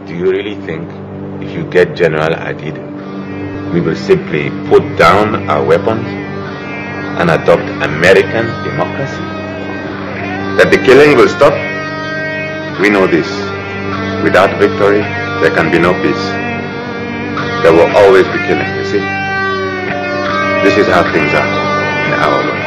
Do you really think if you get General Adid, we will simply put down our weapons and adopt American democracy? That the killing will stop? We know this. Without victory, there can be no peace. There will always be killing, you see? This is how things are in our world.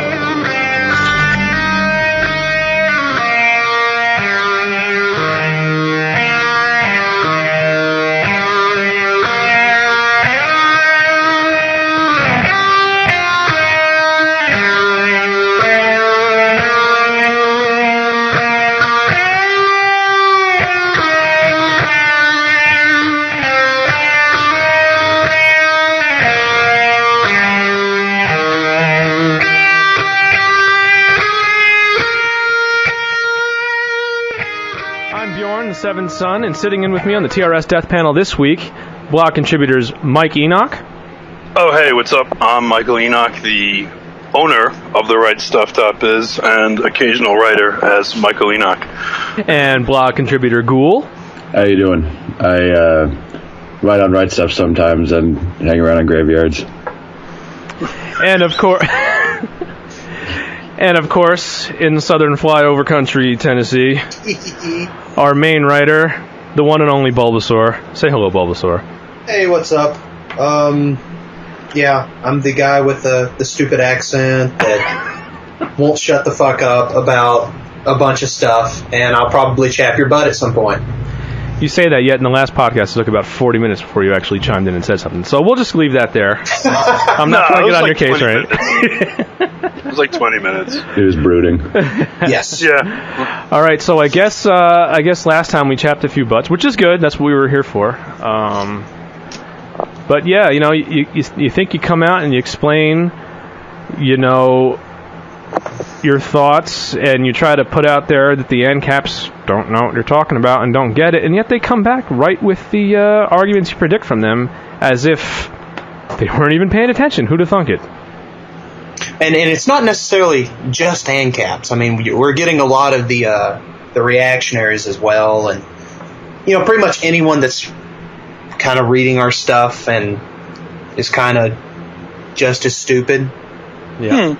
Seventh Son, and sitting in with me on the TRS Death Panel this week, blog contributors Mike Enoch. Oh, hey, what's up? I'm Michael Enoch, the owner of the RightStuff.biz and occasional writer as Michael Enoch. And blog contributor Ghoul. How you doing? I write on Right Stuff sometimes and hang around on graveyards. And of course... And, of course, in southern flyover country, Tennessee, our main writer, the one and only Bulbasaur. Say hello, Bulbasaur. Hey, what's up? Yeah, I'm the guy with the stupid accent that won't shut the fuck up about a bunch of stuff, and I'll probably chap your butt at some point. You say that, yet in the last podcast it took about 40 minutes before you actually chimed in and said something. So we'll just leave that there. I'm not trying to get on your case, right? It was like 20 minutes. It was brooding. Yes. Yeah. All right, so I guess last time we chapped a few butts, which is good. That's what we were here for. But yeah, you know, you think you come out and you explain, you know, your thoughts, and you try to put out there that the ANCAPs don't know what you're talking about and don't get it, and yet they come back right with the arguments you predict from them as if they weren't even paying attention. Who'd have thunk it? And it's not necessarily just ANCAPs. I mean, we're getting a lot of the reactionaries as well, and you know, pretty much anyone that's kind of reading our stuff and is kind of just as stupid. Yeah.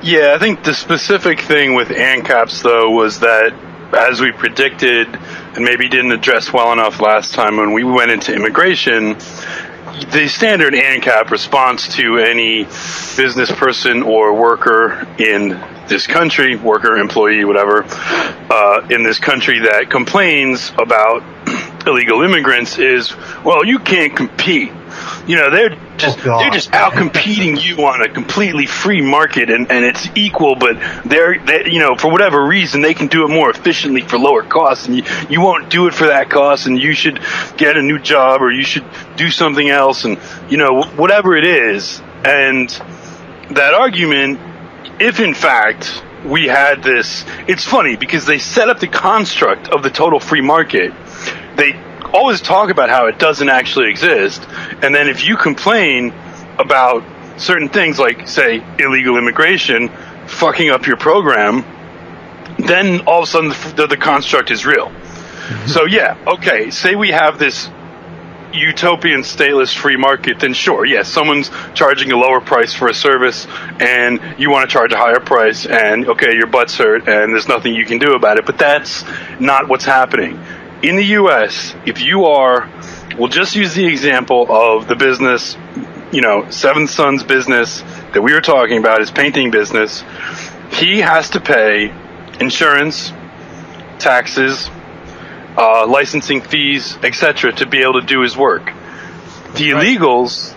Yeah, I think the specific thing with ANCAPs, though, was that, as we predicted, and maybe didn't address well enough last time when we went into immigration, the standard ANCAP response to any business person or worker in this country, worker, employee, whatever, in this country that complains about illegal immigrants is, well, you can't compete. You know, they're just out competing you on a completely free market, and it's equal, but they're you know, for whatever reason they can do it more efficiently for lower costs, and you won't do it for that cost, and you should get a new job, or you should do something else, and you know, whatever it is. And that argument, if in fact we had this, it's funny because they set up the construct of the total free market. They always talk about how it doesn't actually exist, and then if you complain about certain things like, say, illegal immigration fucking up your program, then all of a sudden the construct is real. So yeah, okay, say we have this utopian stateless free market, then sure, yes, someone's charging a lower price for a service and you want to charge a higher price, and okay, your butt's hurt and there's nothing you can do about it, but that's not what's happening. In the U.S., if you are, we'll just use the example of the business, you know, Seventh Son's business that we were talking about, his painting business, he has to pay insurance, taxes, licensing fees, etc. to be able to do his work. The illegals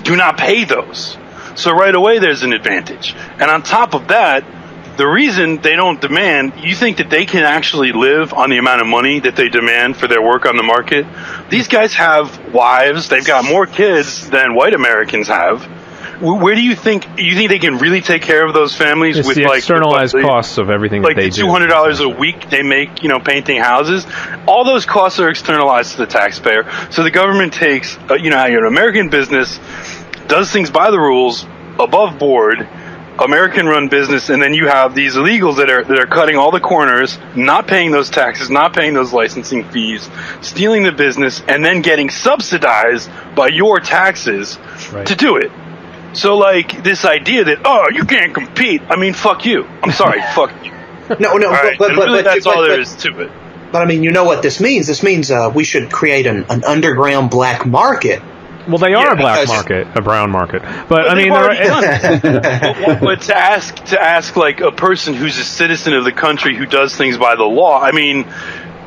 do not pay those. So right away there's an advantage. And on top of that, the reason they don't demand, you think that they can actually live on the amount of money that they demand for their work on the market? These guys have wives, they've got more kids than white Americans have. Where do you think they can really take care of those families? It's with the like externalized costs of everything like that they the do. $200 a week they make, you know, painting houses. All those costs are externalized to the taxpayer. So the government takes, you know, an American business, does things by the rules, above board, American-run business, and then you have these illegals that are cutting all the corners, not paying those taxes, not paying those licensing fees, stealing the business, and then getting subsidized by your taxes to do it. So, like, this idea that, oh, you can't compete. I mean, fuck you. I'm sorry, fuck you. No, Right? but really, that's all there is to it. But I mean, you know what this means? This means we should create an underground black market. Well, they are a black because- market, a brown market. But I they've mean, already done it. But to ask like a person who's a citizen of the country who does things by the law, I mean,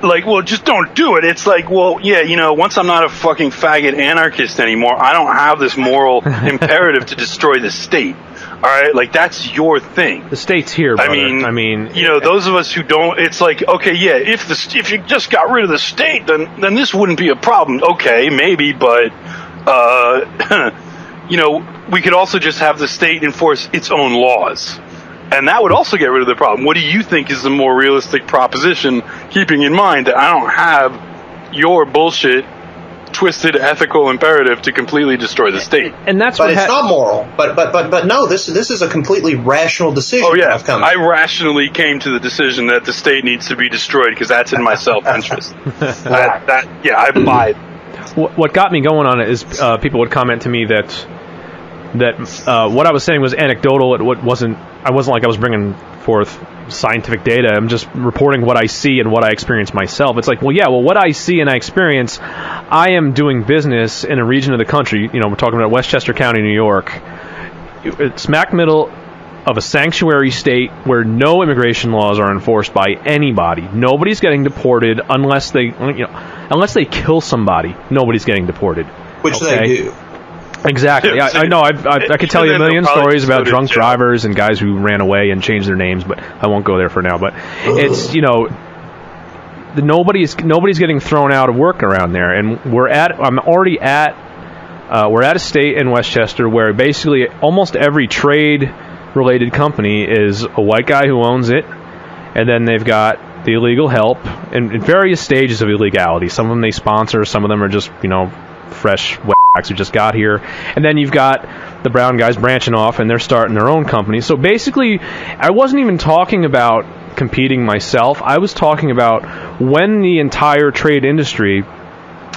like, well, just don't do it. It's like, well, yeah, you know, once I'm not a fucking faggot anarchist anymore, I don't have this moral imperative to destroy the state. All right, like, that's your thing. the state's here, brother. I mean, you know, those of us who don't, it's like, okay, yeah, if you just got rid of the state, then this wouldn't be a problem. Okay, maybe, but you know, we could also just have the state enforce its own laws, and that would also get rid of the problem. What do you think is the more realistic proposition, keeping in mind that I don't have your bullshit twisted ethical imperative to completely destroy the state? and that's But what it's not moral. But no, this is a completely rational decision. Oh yeah, I've come to. I rationally came to the decision that the state needs to be destroyed because that's in my self-interest. I buy it. what got me going on it is people would comment to me that what I was saying was anecdotal. It wasn't like I was bringing forth scientific data. I'm just reporting what I see and what I experience myself. It's like, well, what I see and I experience, I am doing business in a region of the country. You know, we're talking about Westchester County, New York. It's smack middle of a sanctuary state where no immigration laws are enforced by anybody. Nobody's getting deported unless they kill somebody. Nobody's getting deported. Which they do. Exactly. Yeah, I know. I could tell you a million stories about drunk drivers and guys who ran away and changed their names, but I won't go there for now. But it's, you know, nobody's getting thrown out of work around there, and we're at a state in Westchester where basically almost every trade-related company is a white guy who owns it, and then they've got the illegal help in various stages of illegality. Some of them they sponsor, some of them are just, you know, fresh who just got here, and then you've got the brown guys branching off and they're starting their own company. So basically, I wasn't even talking about competing myself. I was talking about when the entire trade industry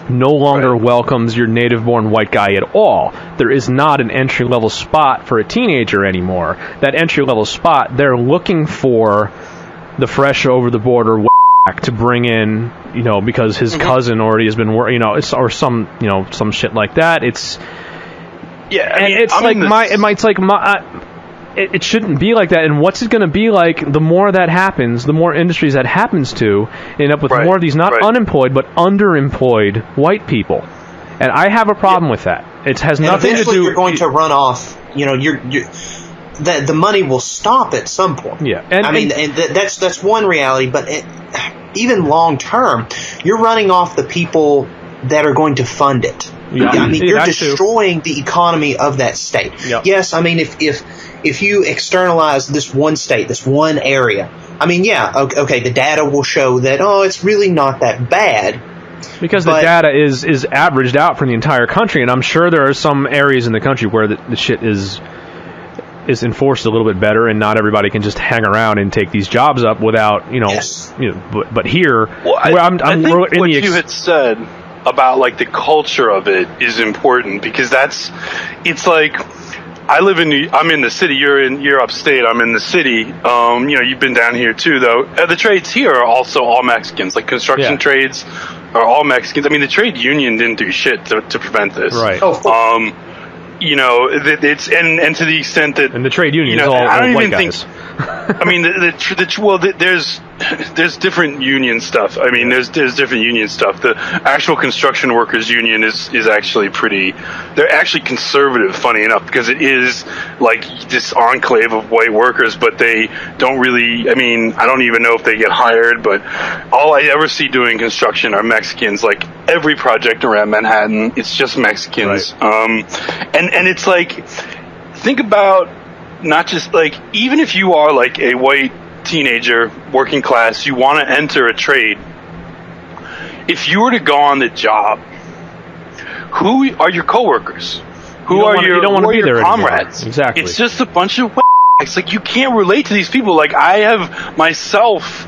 no longer welcomes your native-born white guy at all. There is not an entry-level spot for a teenager anymore. That entry-level spot, they're looking for the fresh over-the-border to bring in, you know, because his cousin already has been, you know, or some shit like that. It's it shouldn't be like that. And what's it going to be like? The more that happens, the more industries that happens to end up with more of these not unemployed but underemployed white people. And I have a problem with that. It has nothing to do. You're going to run off. You know, the money will stop at some point. Yeah, and that's one reality. But even long term, you're running off the people that are going to fund it. Yeah, I mean, you're that's destroying the economy of that state. Yep. Yes, I mean, if you externalize this one state, this one area, I mean, yeah, okay, the data will show that, it's really not that bad. Because the data is averaged out for the entire country, and I'm sure there are some areas in the country where the shit is enforced a little bit better, and not everybody can just hang around and take these jobs up without, you know, yes. you know. But here, I think what you had said about like the culture of it is important, because it's like, I'm in the city. You're upstate. I'm in the city. You know, you've been down here too, though. The trades here are also all Mexicans. Like construction trades are all Mexicans. I mean, the trade union didn't do shit to prevent this. Right. You know, it's and to the extent that, and the trade union, you know, is all I don't white even guys. think. I mean, there's different union stuff. I mean, there's different union stuff. The actual construction workers union is actually they're actually conservative, funny enough, because it is like this enclave of white workers, but they don't really, I mean, I don't even know if they get hired, but all I ever see doing construction are Mexicans. Like every project around Manhattan, it's just Mexicans. Right. And it's like, think about, not just like, even if you are like a white teenager, working class, you want to enter a trade, if you were to go on the job, who are your coworkers? Who are your comrades? Exactly. It's just a bunch of It's like you can't relate to these people. Like I have myself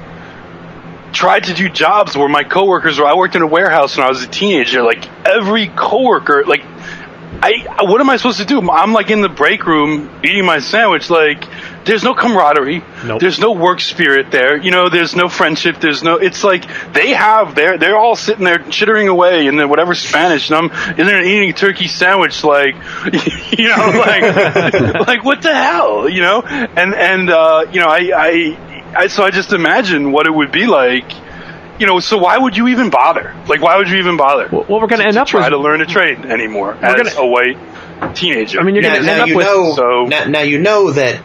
tried to do jobs where my coworkers, or I worked in a warehouse when I was a teenager. Like every coworker, like what am I supposed to do? I'm like in the break room eating my sandwich. Like there's no camaraderie. Nope. There's no work spirit there. You know, there's no friendship. There's no. It's like they're all sitting there chittering away in whatever Spanish, and I'm in there eating a turkey sandwich. Like, you know, like like what the hell, you know? And you know, so I just imagine what it would be like. You know, so why would you even bother? Like, why would you even bother? Well, we're going to end up try to learn a trade anymore as a white teenager. I mean, you're going to end up with... Now you know that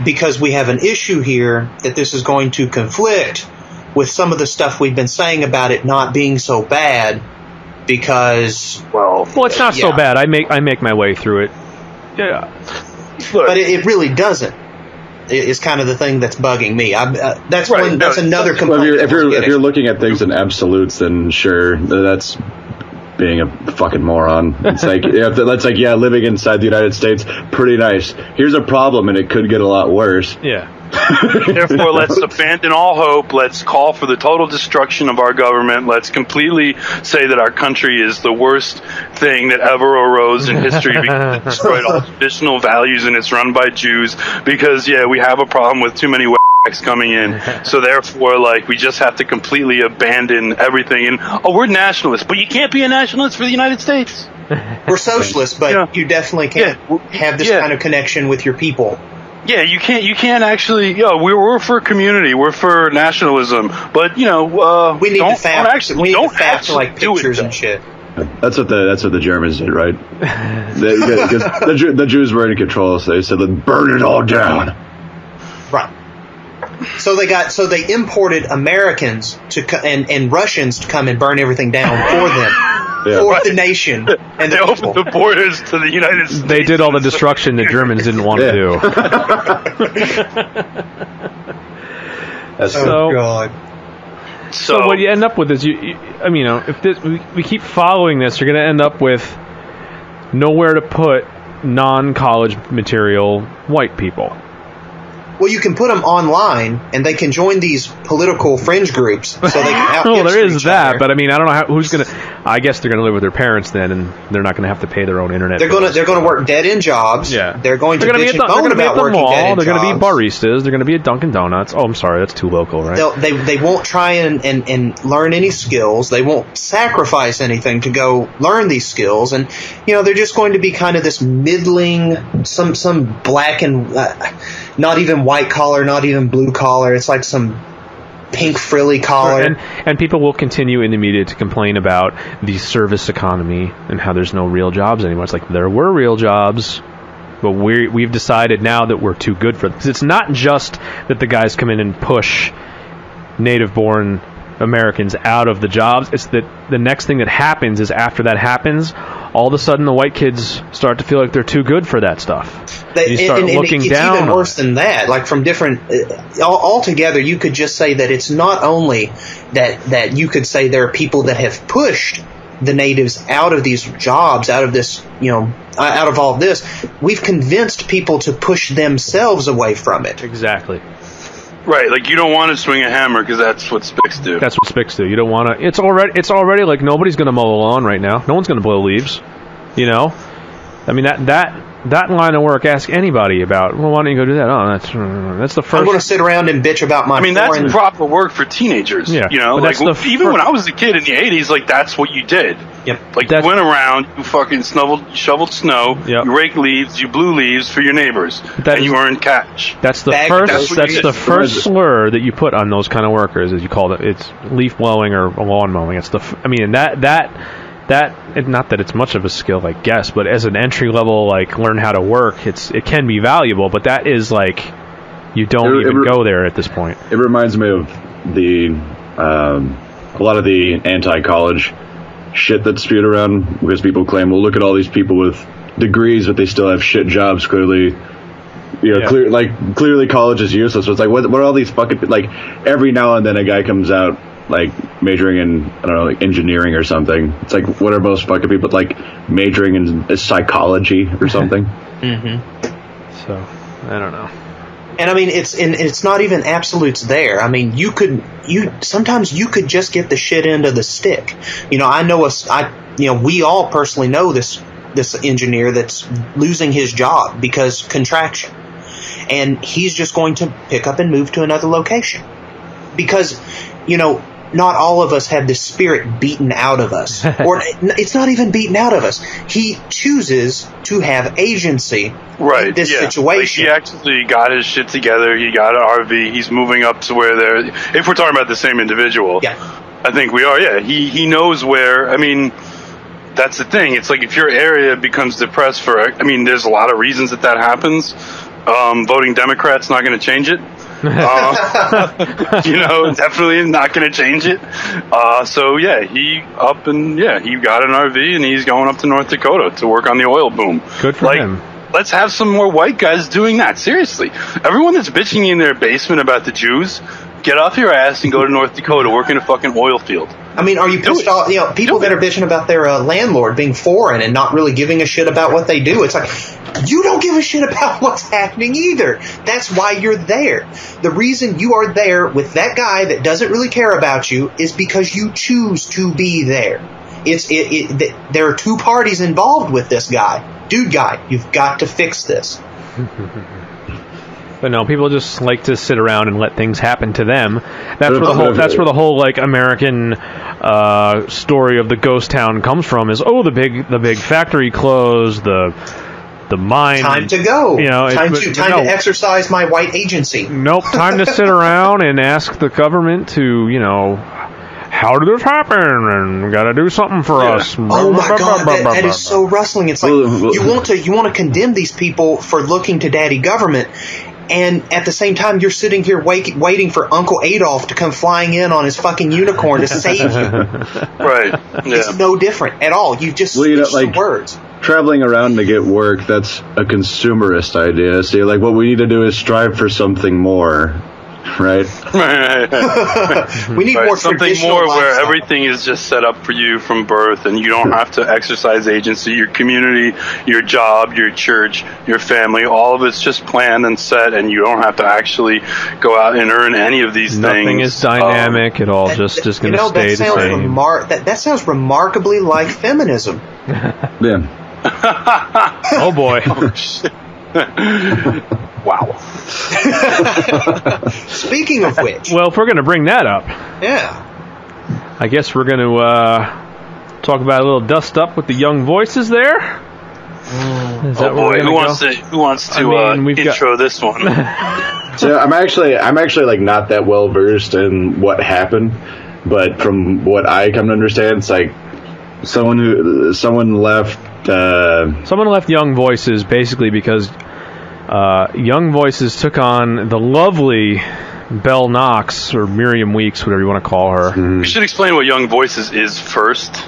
because we have an issue here, that this is going to conflict with some of the stuff we've been saying about it not being so bad, because... Well, it's not so bad. I make my way through it. Yeah. Look, but it really doesn't. Is kind of the thing that's bugging me. That's right. That's another component. Well, if you're looking at things in absolutes, then sure, that's being a fucking moron. It's like living inside the United States, pretty nice. Here's a problem, and it could get a lot worse. Yeah. Therefore, let's abandon all hope. Let's call for the total destruction of our government. Let's completely say that our country is the worst thing that ever arose in history because it destroyed all traditional values and it's run by Jews. Because, we have a problem with too many whacks coming in. So therefore, like, we just have to completely abandon everything. And, we're nationalists. But you can't be a nationalist for the United States. We're socialists, but you definitely can't have this kind of connection with your people. Yeah, you can't actually, we're for community, we're for nationalism, but, we need don't to fact, actually, we need don't to fact actually like pictures and shit. That's what the Germans did, right? the Jews were in control, so they said, burn it all down. Right. So they imported Americans and Russians to come and burn everything down for them. For the nation. And they opened the borders to the United States. They did all the destruction the Germans didn't want to do. God. So what you end up with is, if we keep following this, you're going to end up with nowhere to put non-college material white people. Well, you can put them online, and they can join these political fringe groups, so they can well, there is that, but I don't know who's going to... I guess they're going to live with their parents then, and they're not going to have to pay their own internet. They're going to work dead-end jobs. Yeah. They're going to bitch and moan about working dead-end jobs. They're going to be baristas. They're going to be at Dunkin' Donuts. Oh, I'm sorry, that's too local, right? They won't try and learn any skills. They won't sacrifice anything to go learn these skills, and they're just going to be kind of this middling, some black and not even white collar, not even blue collar. It's like some pink frilly collar. And people will continue in the media to complain about the service economy and how there's no real jobs anymore. It's like there were real jobs, but we've decided now that we're too good for them. It's not just that the guys come in and push native-born Americans out of the jobs. It's that the next thing that happens is after that happens, all of a sudden the white kids start to feel like they're too good for that stuff. You start looking down. It's even worse than that. Like from different, altogether, you could just say that it's not only that you could say there are people that have pushed the natives out of these jobs, out of this, out of all this. We've convinced people to push themselves away from it. Exactly. Right, like you don't want to swing a hammer because that's what Spics do. That's what Spics do. You don't want to. It's already like nobody's going to mow the lawn right now. No one's going to blow leaves. I mean that line of work. Ask anybody about. Well, why don't you go do that? Oh, that's the first. I'm going to sit around and bitch about my. That's proper work for teenagers. Yeah, even when I was a kid in the '80s, like that's what you did. Yep. Like you went around, you fucking shoveled snow, you raked leaves, you blew leaves for your neighbors, and you earned cash. That's the first. That's the first slur that you put on those kind of workers, as you call it. It's leaf blowing or lawn mowing. It's that not that it's much of a skill, I guess, but as an entry level, like learn how to work, it can be valuable. But that is like you don't even go there at this point. It reminds me of a lot of the anti-college shit that's spewed around because people claim, well, look at all these people with degrees, but they still have shit jobs. Clearly, clearly college is useless. So it's like, what are all these fucking like? Every now and then a guy comes out like majoring in like engineering or something. It's like, what are most fucking people like majoring in psychology or something? So I don't know. And I mean, it's not even absolutes there. I mean, sometimes you could just get the shit end of the stick. You know, we all personally know this engineer that's losing his job because contraction. And he's just going to pick up and move to another location. Because, you know, not all of us have the spirit beaten out of us. Or it's not even beaten out of us. He chooses to have agency in this situation. Like, he actually got his shit together. He got an RV. He's moving up to where they're... If we're talking about the same individual. Yeah. I think we are, yeah. He knows where... I mean, that's the thing. It's like if your area becomes depressed for... I mean, there's a lot of reasons that happens. Voting Democrat's not going to change it. You know, definitely not going to change it. So yeah, he got an RV and he's going up to North Dakota to work on the oil boom. Good for him. Let's have some more white guys doing that. Seriously, everyone that's bitching in their basement about the Jews, get off your ass and go to North Dakota, work in a fucking oil field. I mean, are you pissed off? You know, people that are bitching about their landlord being foreign and not really giving a shit about what they do. It's like, you don't give a shit about what's happening either. That's why you're there. The reason you are there with that guy that doesn't really care about you is because you choose to be there. There are two parties involved with this guy. Dude guy, you've got to fix this. But no, people just like to sit around and let things happen to them. That's where the whole like American story of the ghost town comes from. Is the big factory closed, the mine. Time to go. You know, time to exercise my white agency. Nope. Time to sit around and ask the government to, you know, how did this happen? And we got to do something for us. Oh my God, that is so rustling. It's like you want to condemn these people for looking to daddy government. And at the same time, you're sitting here waiting for Uncle Adolf to come flying in on his fucking unicorn to save you. Right. Yeah. It's no different at all. You just switched some words. Traveling around to get work, that's a consumerist idea. See, like, what we need to do is strive for something more. Right. We need more something more where everything is just set up for you from birth, and you don't have to exercise agency. Your community, your job, your church, your family, all of it's just planned and set, and you don't have to actually go out and earn any of these things. Nothing is dynamic at all. Just going to stay the same. That sounds remarkably like feminism. Yeah. Oh boy. Oh shit. Wow. Speaking of which. Well, if we're going to bring that up. Yeah. I guess we're going to talk about a little dust up with the young voices there. Is that where who wants to intro this one? So I'm actually like not that well versed in what happened, but from what I come to understand, it's like someone left Young Voices basically because Young Voices took on the lovely Belle Knox, or Miriam Weeks, whatever you want to call her. We should explain what Young Voices is first.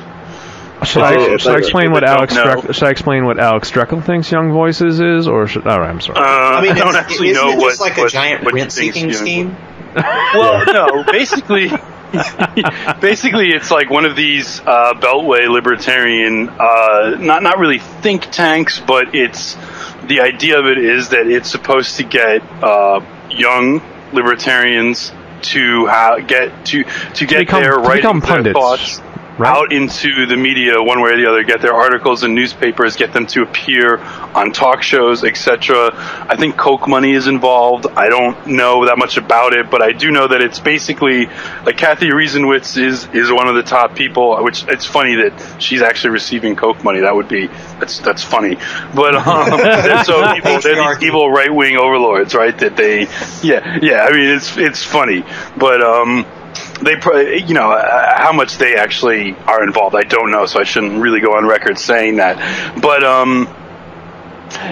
Should I explain what Alex Streckel thinks Young Voices is, or should? All right, I'm sorry. I mean, I don't actually know what. Just like a giant rent-seeking scheme. Well, no, basically. Basically, it's like one of these Beltway libertarian, not really think tanks, but it's the idea of it is that it's supposed to get young libertarians to become their thoughts out into the media one way or the other, get their articles in newspapers, get them to appear on talk shows, etc. I think Coke money is involved. I don't know that much about it, but I do know that it's basically like Kathy Riesenwitz is one of the top people, which it's funny that she's actually receiving Coke money. That's funny. But they're so evil. They're these evil right-wing overlords, right? That they I mean, it's funny. But they, how much they actually are involved, I don't know, so I shouldn't really go on record saying that. But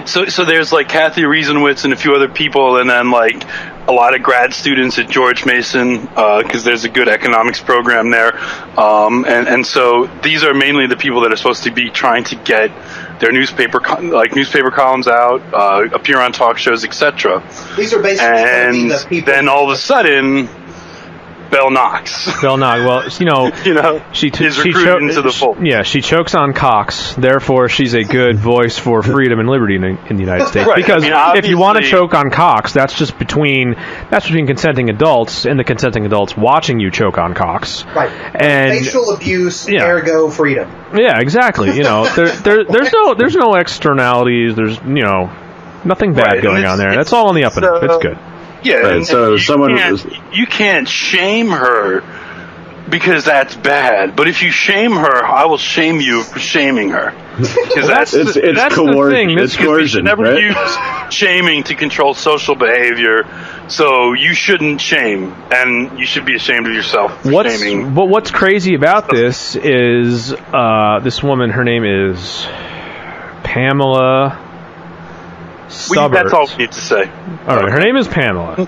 so there's like Kathy Riesenwitz and a few other people, and then like a lot of grad students at George Mason, because there's a good economics program there, and so these are mainly the people that are supposed to be trying to get their newspaper columns out, appear on talk shows, etc. These are basically and the people. Then all of a sudden, Bell Knox. Well, you know, she is recruited into the fold. Yeah, she chokes on cocks. Therefore, she's a good voice for freedom and liberty in the United States. Right, Because I mean, if you want to choke on cocks, that's between consenting adults and the consenting adults watching you choke on cocks. Right. And facial abuse, yeah. ergo freedom. Yeah, exactly. You know, there's no externalities. There's nothing bad going on there. That's all on the up and up. It's good. Yeah, Right, and so you can't shame her because that's bad. But if you shame her, I will shame you for shaming her. Because that's it's the coercion. thing. It's coercion, never right? use shaming to control social behavior. So you shouldn't shame, and you should be ashamed of yourself for shaming. But what's crazy about this is this woman. Her name is Pamela Stubbert. That's all we need to say. All right, her name is Pamela.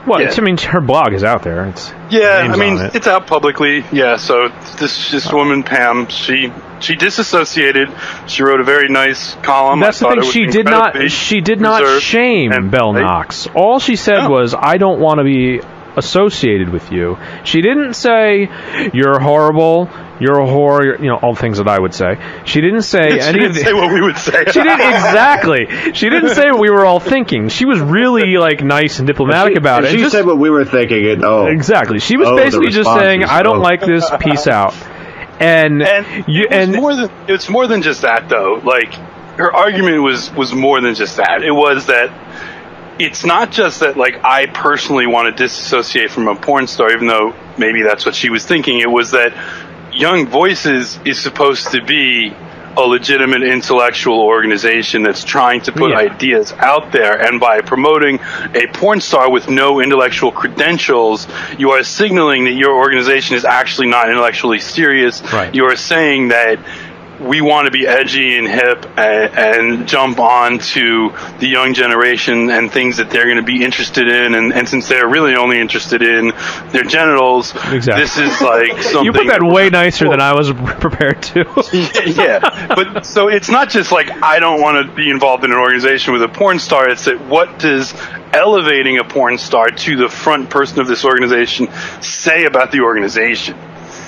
Well, Yeah. I mean, her blog is out there. It's out publicly. Yeah, so this woman Pam, she disassociated. She wrote a very nice column. That's the thing. She did not shame Bell Knox. All she said was, "I don't want to be associated with you." She didn't say you're horrible, you're a whore, all the things that I would say. She didn't say She didn't say what we would say. She didn't exactly. She didn't say what we were all thinking. She was really nice and diplomatic about it. She said what we were thinking. Exactly. She was basically just saying, "I don't like this. Peace out." It's more than just that, though. Like, her argument was more than just that. It was that it's not just that, I personally want to disassociate from a porn star, even though maybe that's what she was thinking. It was that Young Voices is supposed to be a legitimate intellectual organization that's trying to put ideas out there, and by promoting a porn star with no intellectual credentials, you are signaling that your organization is actually not intellectually serious. Right. You are saying that we want to be edgy and hip and jump on to the young generation and things that they're going to be interested in, and since they're really only interested in their genitals, this is something... You put that way nicer than I was prepared to. Yeah, but so it's not just I don't want to be involved in an organization with a porn star. It's that what does elevating a porn star to the front person of this organization say about the organization?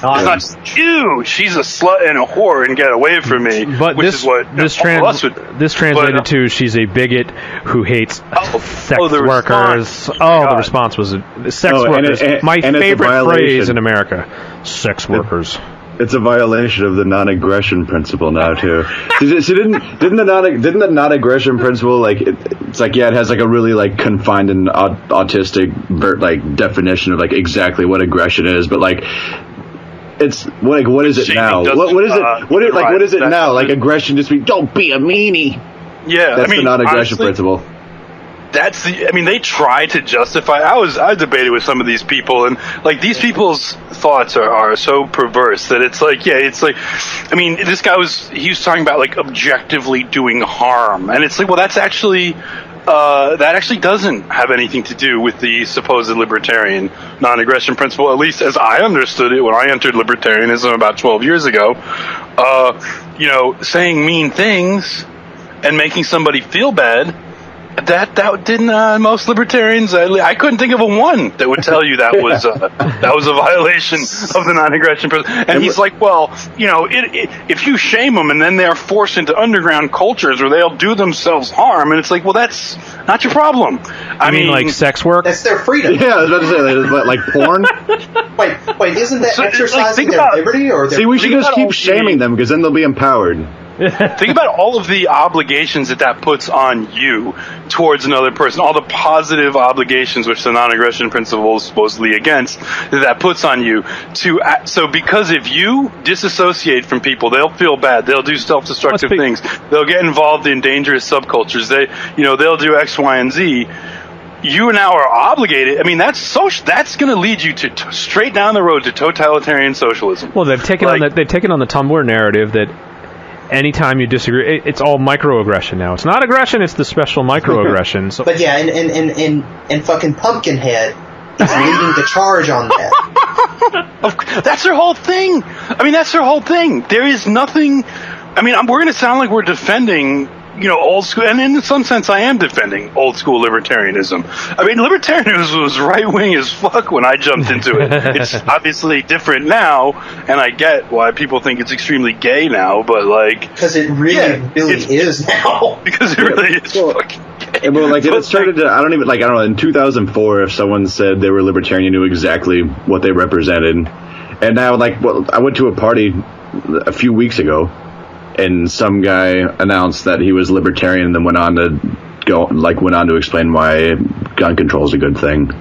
It's not just, ew, she's a slut and a whore and get away from me. But this translated to she's a bigot who hates sex workers. The response was sex workers. My favorite phrase in America: sex workers. It's a violation of the non-aggression principle now too. Didn't the non-aggression principle it has a really confined and autistic definition of exactly what aggression is, but it's what is it now? What is it? What is it now? Aggression just means don't be a meanie. Yeah, that's the non-aggression principle. They try to justify. I debated with some of these people, and these people's thoughts are so perverse that it's this guy was talking about objectively doing harm, and it's that's actually. That actually doesn't have anything to do with the supposed libertarian non-aggression principle, at least as I understood it when I entered libertarianism about 12 years ago. Saying mean things and making somebody feel bad, that didn't most libertarians. I couldn't think of one that would tell you that was a violation of the non-aggression principle. And he's if you shame them and then they're forced into underground cultures where they'll do themselves harm, and it's that's not your problem. I mean sex work? That's their freedom. Yeah, I was about to say porn. Wait, isn't that exercising their liberty or their? See, we should just keep shaming them because then they'll be empowered. Think about all of the obligations that puts on you towards another person, all the positive obligations which the non-aggression principle is supposedly against, that puts on you so because if you disassociate from people, they'll feel bad, they'll do self-destructive things, they'll get involved in dangerous subcultures, they'll do X, Y, and Z. You now are obligated. That's going to lead you to straight down the road to totalitarian socialism. Well, they've taken on the Tumblr narrative that anytime you disagree, it's all microaggression now. It's not aggression; it's the special microaggression. So. But yeah, and fucking Pumpkinhead is leading the charge on that. That's their whole thing. That's their whole thing. There is nothing. We're going to sound like we're defending old school, and in some sense I am defending old school libertarianism. I mean, libertarianism was right wing as fuck when I jumped into it. It's obviously different now, and I get why people think it's extremely gay now, but like, because it really is now. Because it really is fucking gay. Well, like, it started to, I don't know, in 2004, if someone said they were libertarian, you knew exactly what they represented. And now, like, I went to a party a few weeks ago, and some guy announced that he was libertarian, and then went on to explain why gun control is a good thing.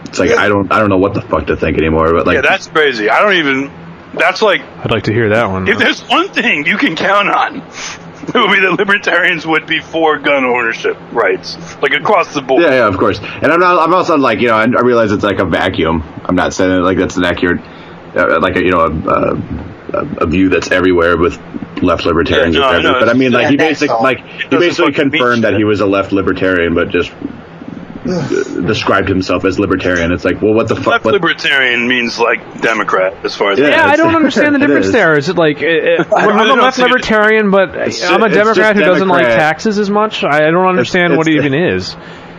It's like, I don't know what the fuck to think anymore. But like, yeah, that's crazy. That's like, I'd like to hear that one. If there's one thing you can count on, it would be that libertarians would be for gun ownership rights, like across the board. Yeah, of course. And I'm also like, I realize it's like a vacuum. I'm not saying that, like, that's an accurate, a view that's everywhere with left libertarians. But I mean, like, he basically confirmed that he was a left libertarian, but just described himself as libertarian. It's like, well, what the fuck? Left libertarian means like Democrat, as far as I don't understand the difference there. Is it like I'm a left libertarian, but I'm a Democrat who doesn't like taxes as much? I don't understand what it even is.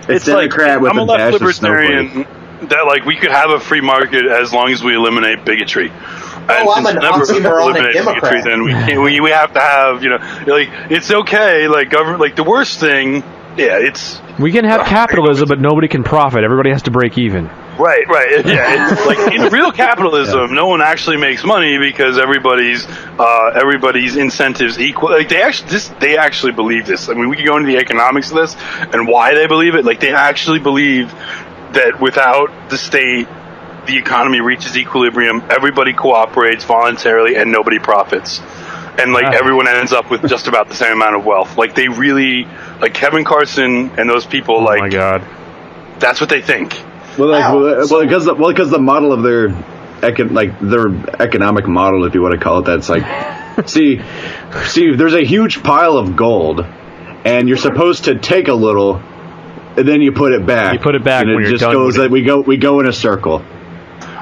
It's Democrat like, with I'm a left libertarian that, like, we could have a free market as long as we eliminate bigotry. I'm an oxymoronic Democrat. Then we have to have, like, it's okay, like, government, like, the worst thing, we can have capitalism, but nobody can profit. Everybody has to break even. Right, yeah. It's like, in real capitalism, no one actually makes money because everybody's incentives equal. Like, they actually believe this. I mean, we could go into the economics of this and why they believe it. Like, they actually believe that without the state, the economy reaches equilibrium, everybody cooperates voluntarily, and nobody profits. And, like, everyone ends up with just about the same amount of wealth. Like, they really, like, Kevin Carson and those people, like, oh my God, that's what they think. Well, because the model of their economic model, if you want to call it that, it's like, see, there's a huge pile of gold, and you're supposed to take a little, and then you put it back. You put it back, and when it you're just done goes with like we go in a circle.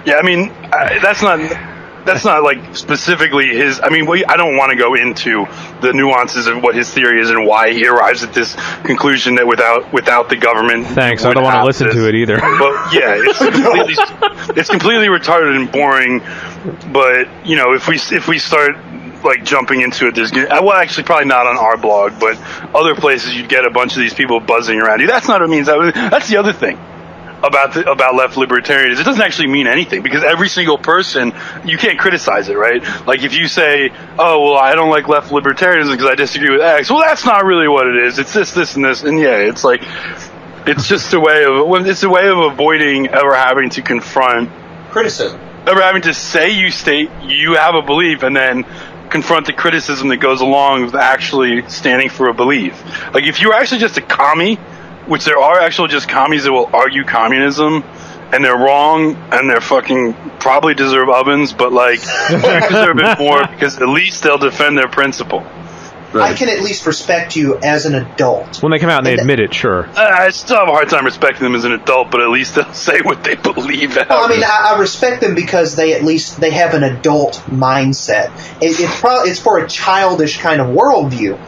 Yeah, I mean, that's not like specifically his. I mean, I don't want to go into the nuances of what his theory is and why he arrives at this conclusion that without the government. Thanks, I don't want to listen to it either. But yeah, it's completely retarded and boring. But if we start like jumping into it, there's actually probably not on our blog, but other places you'd get a bunch of these people buzzing around you. That's not what it means. That's the other thing about left libertarians. It doesn't actually mean anything, because every single person, you can't criticize it, right? Like, if you say, oh, well, I don't like left libertarianism because I disagree with X, well, that's not really what it is. It's this, and this, and yeah, it's like, it's just a way of avoiding ever having to confront criticism, ever having to say you have a belief and then confront the criticism that goes along with actually standing for a belief. Like, if you're actually just a commie, which there are actual just commies that will argue communism, and they're wrong, and they're fucking probably deserve ovens, but, like, they deserve it more because at least they'll defend their principle. Right. I can at least respect you as an adult. When they come out and they admit it, sure. I still have a hard time respecting them as an adult, but at least they'll say what they believe. Well, I mean, I respect them because they have an adult mindset. It's for a childish kind of worldview,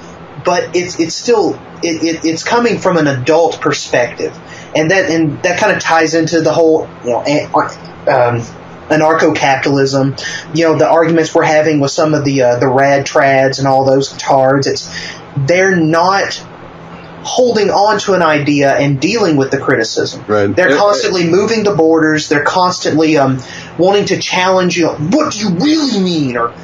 but it's still it's coming from an adult perspective, and that kind of ties into the whole anarcho-capitalism, the arguments we're having with some of the rad trads and all those tards. They're not holding on to an idea and dealing with the criticism. Right. They're constantly moving the borders. They're constantly wanting to challenge you. What do you really mean? Or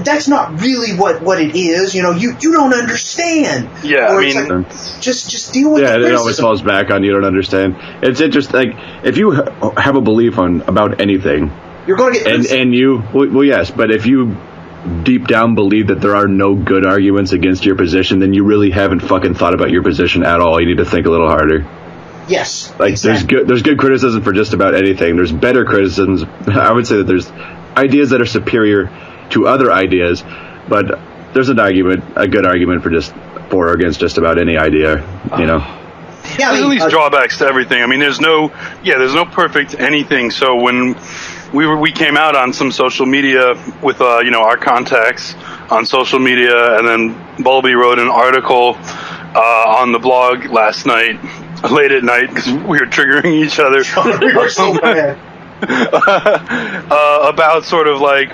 that's not really what it is. You don't understand. Yeah, or I mean, like, just deal with the criticism. It always falls back on you don't understand. It's interesting. Like, if you have a belief about anything, you're going to get criticism. And you, well, yes, but if you deep down believe that there are no good arguments against your position, then you really haven't fucking thought about your position at all. You need to think a little harder. Yes, like exactly. There's good criticism for just about anything. There's better criticisms. I would say that there's ideas that are superior to other ideas, but there's a good argument for or against just about any idea, Yeah, there's at least drawbacks to everything. I mean, there's no perfect anything. So when we came out on some social media with our contacts, on social media, and then Bulby wrote an article on the blog last night, late at night, because we were triggering each other. We were so bad. About sort of like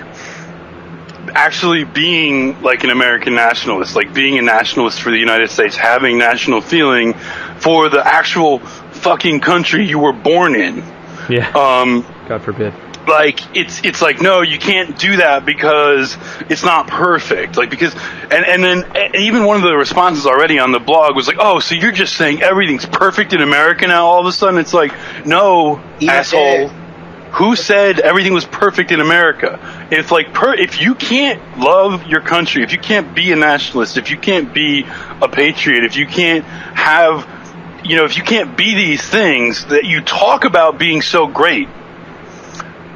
actually being like an American nationalist, like being a nationalist for the United States, having national feeling for the actual fucking country you were born in. Yeah. God forbid. Like it's like, no, you can't do that because it's not perfect. Like, because and then even one of the responses already on the blog was like, oh, so you're just saying everything's perfect in America now all of a sudden? It's like, no, asshole. Who said everything was perfect in America? If like if you can't love your country, if you can't be a nationalist, if you can't be a patriot, if you can't have, if you can't be these things that you talk about being so great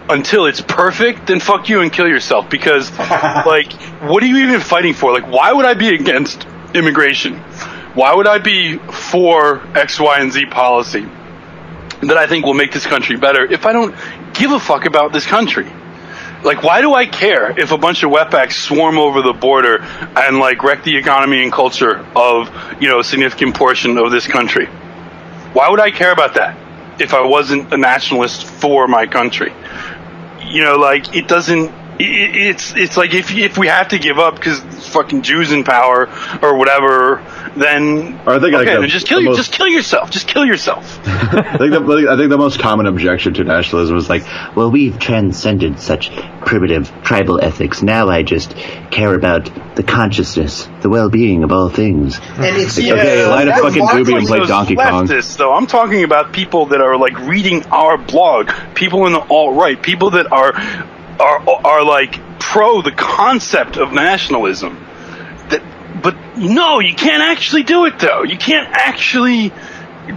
until it's perfect, then fuck you and kill yourself. Because like, what are you even fighting for? Like, why would I be against immigration? Why would I be for X, Y, and Z policy that I think will make this country better if I don't give a fuck about this country? Like, why do I care if a bunch of wetbacks swarm over the border and like wreck the economy and culture of, a significant portion of this country? Why would I care about that if I wasn't a nationalist for my country? Like, it doesn't. It's like if we have to give up because fucking Jews in power or whatever, then then just kill yourself. Just kill yourself. I think the most common objection to nationalism is like, well, we've transcended such primitive tribal ethics. Now I just care about the consciousness, the well-being of all things. And it's okay, light a fucking doobie and play Donkey Kong. Though I'm talking about people that are like reading our blog, people in the alt-right, people that are like pro the concept of nationalism. But no, you can't actually do it though. You can't actually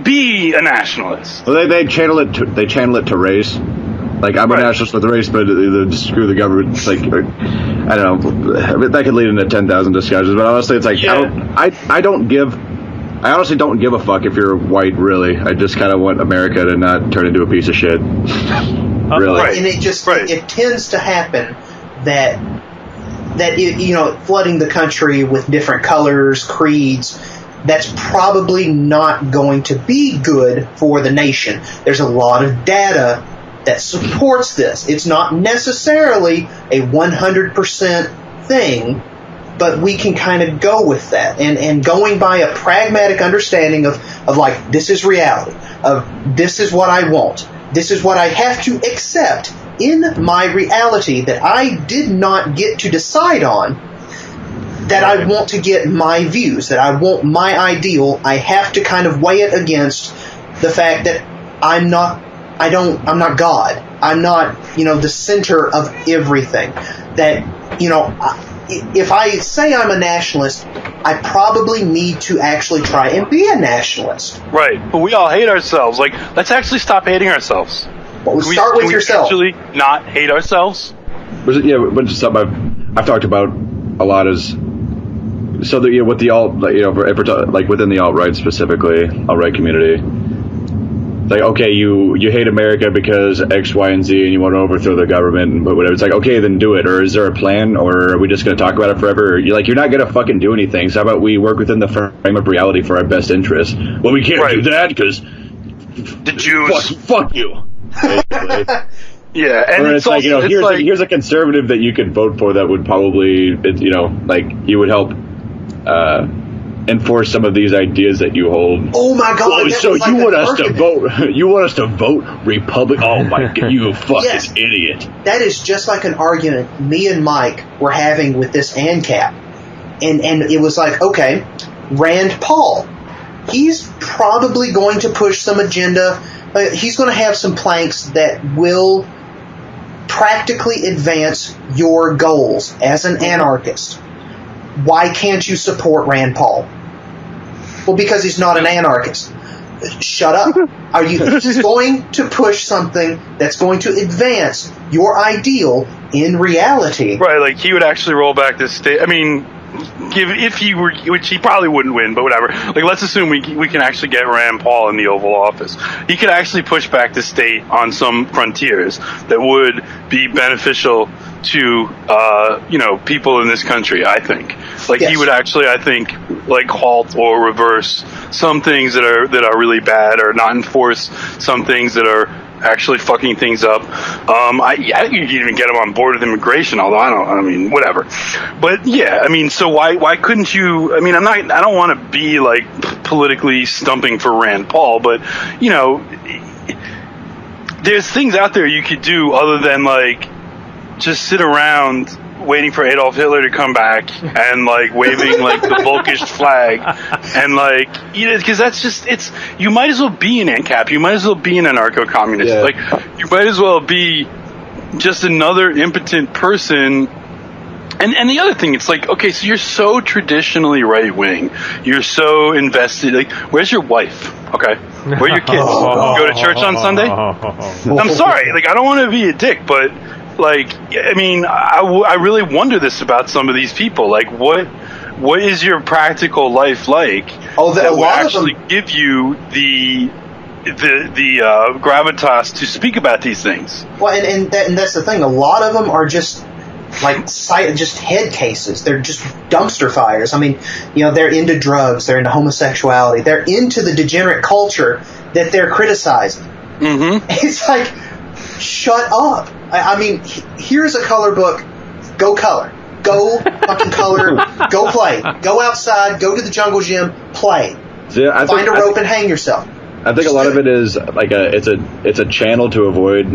be a nationalist. Well, they channel it to race. Like, I'm a nationalist with race, but screw the government. It's like, I don't know. I mean, that could lead into 10,000 discussions. But honestly, it's like, I honestly don't give a fuck if you're white. Really, I just kind of want America to not turn into a piece of shit. Really. Right. And it tends to happen that flooding the country with different colors, creeds, that's probably not going to be good for the nation. There's a lot of data that supports this. It's not necessarily a 100% thing, but we can kind of go with that. And going by a pragmatic understanding of like, this is reality, of this is what I want. This is what I have to accept in my reality that I did not get to decide on, that I want to get my views, that I want my ideal. I have to kind of weigh it against the fact that I'm not God. I'm not, the center of everything. That, if I say I'm a nationalist, I probably need to actually try and be a nationalist. Right, but we all hate ourselves. Like, let's actually stop hating ourselves. Well, start with yourself. Can we actually not hate ourselves? Which is something I've talked about a lot. Is so that with the alt, like within the alt-right specifically, alt-right community. Like, okay, you hate America because X, Y, and Z, and you want to overthrow the government, but whatever. It's like, okay, then do it. Or is there a plan? Or are we just going to talk about it forever? You're not going to fucking do anything. So how about we work within the frame of reality for our best interests? Well, we can't do that because the Jews. Fuck you. Yeah, and or it's like, here's a conservative that you could vote for that would probably, you would help enforce some of these ideas that you hold. Oh my God! Oh, so you want us to vote? You want us to vote Republic? Oh my God! You fucking idiot! That is just like an argument me and Mike were having with this ANCAP, and it was like, okay, Rand Paul, he's probably going to push some agenda. He's going to have some planks that will practically advance your goals as an anarchist. Why can't you support Rand Paul? Well, because he's not an anarchist. Shut up. Are you going to push something that's going to advance your ideal in reality? Right, like he would actually roll back this state. I mean, if he were, which he probably wouldn't win, but whatever. Like, let's assume we can actually get Rand Paul in the Oval Office. He could actually push back the state on some frontiers that would be beneficial to people in this country. I think he would actually, I think, halt or reverse some things that are really bad, or not enforce some things that are actually fucking things up. I think you can even get him on board with immigration, although I mean, whatever. But yeah, I mean, so why couldn't you? I mean, I don't want to be politically stumping for Rand Paul, but there's things out there you could do other than just sit around waiting for Adolf Hitler to come back and waving the Volkish flag and because that's just you might as well be an ANCAP, you might as well be an anarcho-communist, you might as well be just another impotent person. And the other thing, it's okay, so you're so traditionally right-wing, you're so invested, where's your wife? Okay, where are your kids? Go to church on Sunday? I'm sorry, I don't want to be a dick, but I mean, I really wonder this about some of these people. What is your practical life like that will actually give you the gravitas to speak about these things? Well, and that's the thing. A lot of them are just just head cases. They're just dumpster fires. I mean, they're into drugs. They're into homosexuality. They're into the degenerate culture that they're criticizing. Mm-hmm. It's shut up. I mean, here's a color book. Go color. Go fucking color. Go play. Go outside. Go to the jungle gym. Play. So, Find a rope and hang yourself. I think a lot of it is it's a channel to avoid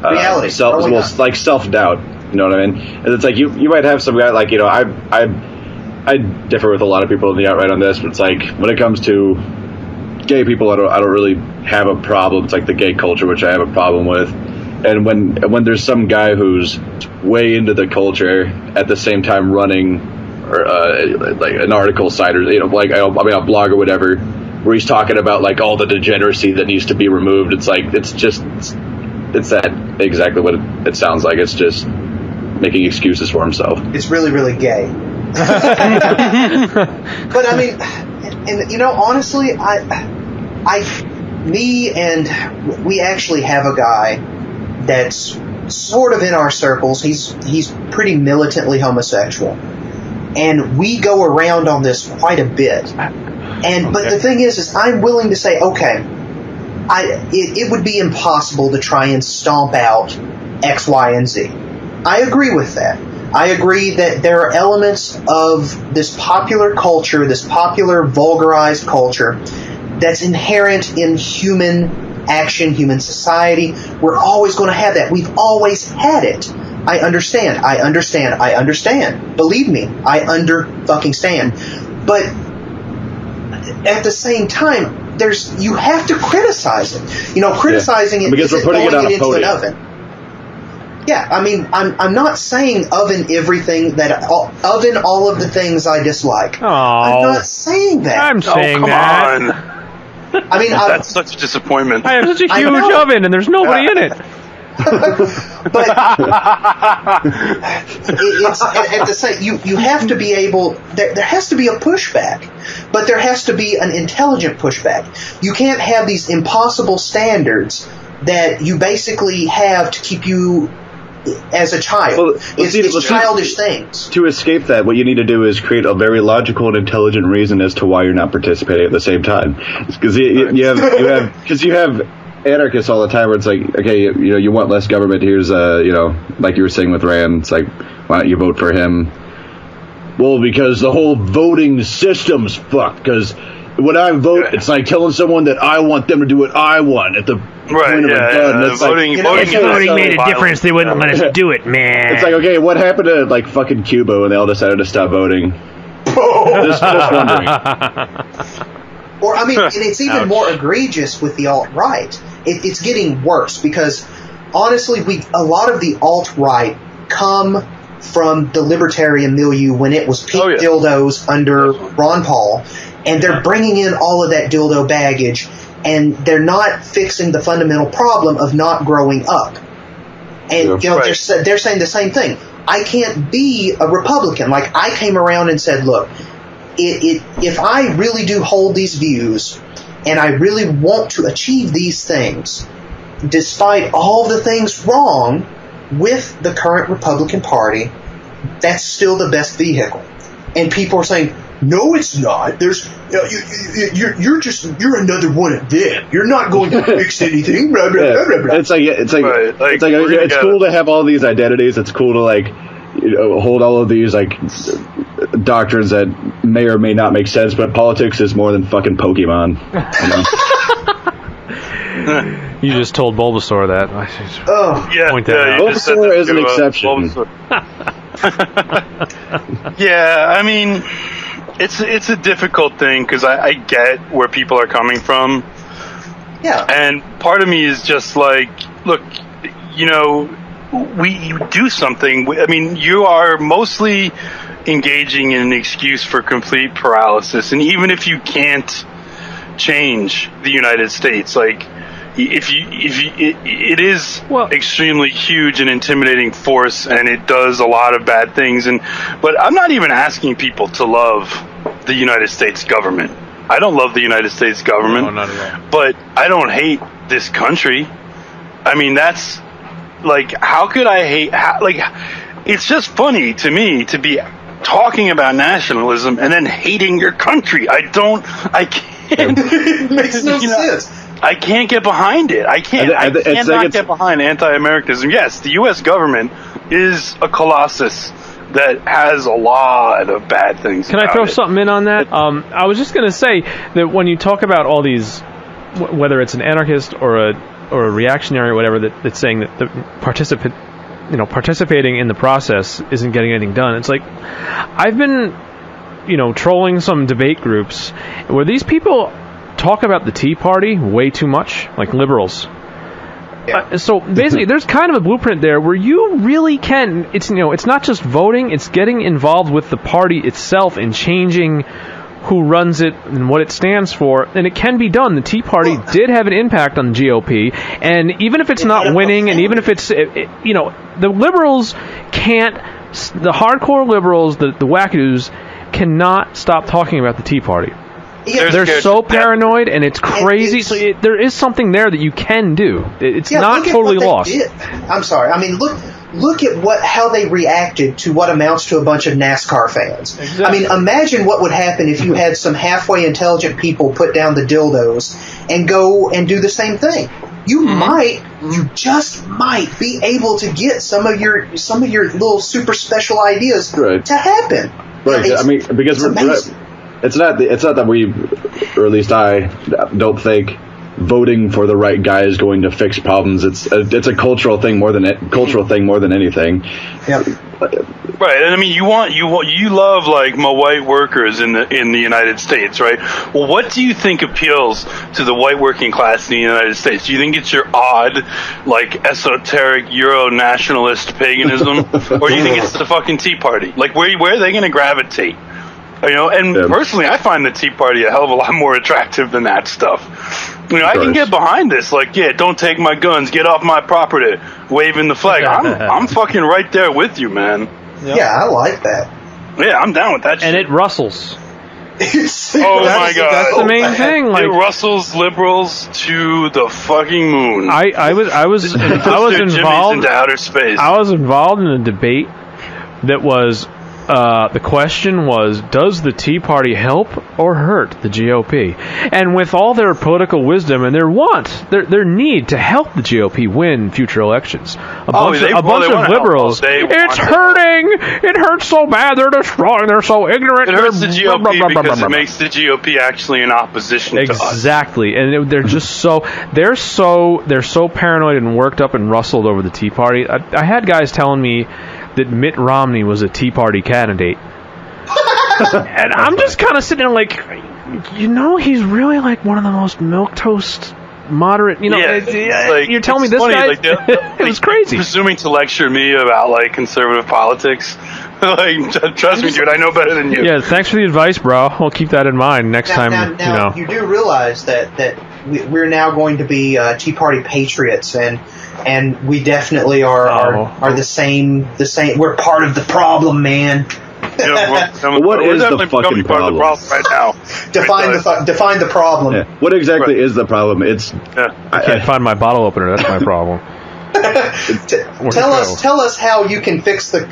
reality. Self-doubt. You know what I mean? And it's you might have some guy I differ with a lot of people in the outright on this, but it's when it comes to gay people, I don't really have a problem. It's the gay culture, which I have a problem with. And when there's some guy who's way into the culture at the same time running or an article site or a blog or whatever, where he's talking about all the degeneracy that needs to be removed, it's it's that exactly what it sounds like. It's just making excuses for himself. It's really, really gay. But I mean, and honestly, we actually have a guy that's sort of in our circles. He's pretty militantly homosexual, and we go around on this quite a bit. But the thing is I'm willing to say, okay, it would be impossible to try and stomp out X, Y, and Z. I agree with that. I agree that there are elements of this popular culture, this popular vulgarized culture, that's inherent in human action, human society. We're always going to have that. We've always had it. I understand. Believe me, I under-fucking-stand. But at the same time, you have to criticize it. Criticizing it because we're putting it on a podium. An oven. Yeah, I mean, I'm not saying oven everything oven all of the things I dislike. Oh, I'm not saying that. I'm saying that. On. I mean, that's such a disappointment. I have such a huge oven and there's nobody in it. But it's at the same. You have to be able. There has to be a pushback, but there has to be an intelligent pushback. You can't have these impossible standards that you basically have to keep you as a child. Well, it's childish things. To escape that, what you need to do is create a very logical and intelligent reason as to why you're not participating at the same time. Because you have anarchists all the time where it's okay, you want less government. Here's like you were saying with Rand, it's why don't you vote for him? Well, because the whole voting system's fucked. Because when I vote, it's like telling someone that I want them to do what I want at the point of a gun. That's voting made a difference. They wouldn't let us do it, man. It's okay, what happened to fucking Cuba when they all decided to stop voting? Just wondering. Or I mean, and it's even more egregious with the alt-right. It's getting worse because honestly, a lot of the alt-right come from the libertarian milieu when it was pink dildos under Ron Paul. And they're bringing in all of that dildo baggage, and they're not fixing the fundamental problem of not growing up. And they're saying the same thing. I can't be a Republican. I came around and said, look, if I really do hold these views, and I really want to achieve these things, despite all the things wrong, with the current Republican Party, that's still the best vehicle. And people are saying, no, it's not. There's you're another one of them. You're not going to fix anything. Blah, blah, blah, blah, blah. It's cool to have all these identities. It's cool to like hold all of these like doctrines that may or may not make sense. But politics is more than fucking Pokemon. You know? You just told Bulbasaur that. I should point that out. Bulbasaur is an exception. Yeah, I mean, it's a difficult thing because I get where people are coming from. Yeah. And part of me is just like, look, you do something. I mean, you are mostly engaging in an excuse for complete paralysis. And even if you can't change the United States, like, it is extremely huge and intimidating force, and it does a lot of bad things. But I'm not even asking people to love the United States government. I don't love the United States government, no, not at all. But I don't hate this country. I mean, that's like, how could I hate? It's just funny to me to be talking about nationalism and then hating your country. I can't. It makes no sense. I can't get behind it. I cannot get behind anti-Americanism. Yes, the U.S. government is a colossus that has a lot of bad things. Can I throw something in on that? I was just going to say that when you talk about all these, whether it's an anarchist or a reactionary or whatever that's saying that the participating in the process isn't getting anything done. It's like, I've been, trolling some debate groups where these people talk about the Tea Party way too much, like liberals. Yeah. So basically, there's kind of a blueprint there where you really can. It's it's not just voting; it's getting involved with the party itself and changing who runs it and what it stands for, and it can be done. The Tea Party did have an impact on the GOP, and even if it's not winning, and even if it's the liberals can't. The hardcore liberals, the wackadoos, cannot stop talking about the Tea Party. Yeah, they're so paranoid, and it's crazy. So there is something there that you can do. It's not totally lost. I'm sorry. I mean, look at how they reacted to what amounts to a bunch of NASCAR fans. Exactly. I mean, imagine what would happen if you had some halfway intelligent people put down the dildos and go and do the same thing. You just might be able to get some of your little super special ideas to happen. Right. I mean, because it's not that we, or at least I, don't think voting for the right guy is going to fix problems. It's a cultural thing more than anything. Yep. Right, and I mean, you love like my white workers in the United States, right? Well, what do you think appeals to the white working class in the United States? Do you think it's your odd, like, esoteric Euro nationalist paganism, or do you think it's the fucking Tea Party? Like, where are they going to gravitate? Personally, I find the Tea Party a hell of a lot more attractive than that stuff. I can get behind this. Like, yeah, don't take my guns, get off my property, waving the flag. I'm fucking right there with you, man. Yep. Yeah, I like that. Yeah, I'm down with that shit. And it rustles. Oh my god, that's the main thing. Like, it rustles liberals to the fucking moon. I was involved into outer space. I was involved in a debate that was. The question was, does the Tea Party help or hurt the GOP? And with all their political wisdom and their their need to help the GOP win future elections, a bunch of liberals, it's hurting. It hurts so bad. They're destroying. They're so ignorant. It hurts the GOP because it makes the GOP actually in opposition to us. Exactly, and they're just they're so paranoid and worked up and rustled over the Tea Party. I had guys telling me that Mitt Romney was a Tea Party candidate. And I'm just kind of sitting there like, he's really like one of the most milquetoast, moderate, you're telling me this funny, guy, like it was crazy. Presuming to lecture me about, like, conservative politics. Like, trust me, dude, I know better than you. Yeah, thanks for the advice, bro. I'll keep that in mind next time. Now, you do realize that we're now going to be Tea Party patriots, and we definitely are the same. We're part of the problem, man. What is the fucking problem right now? Define the problem. Yeah. What exactly is the problem? I can't find my bottle opener. That's my problem. Tell us how you can fix the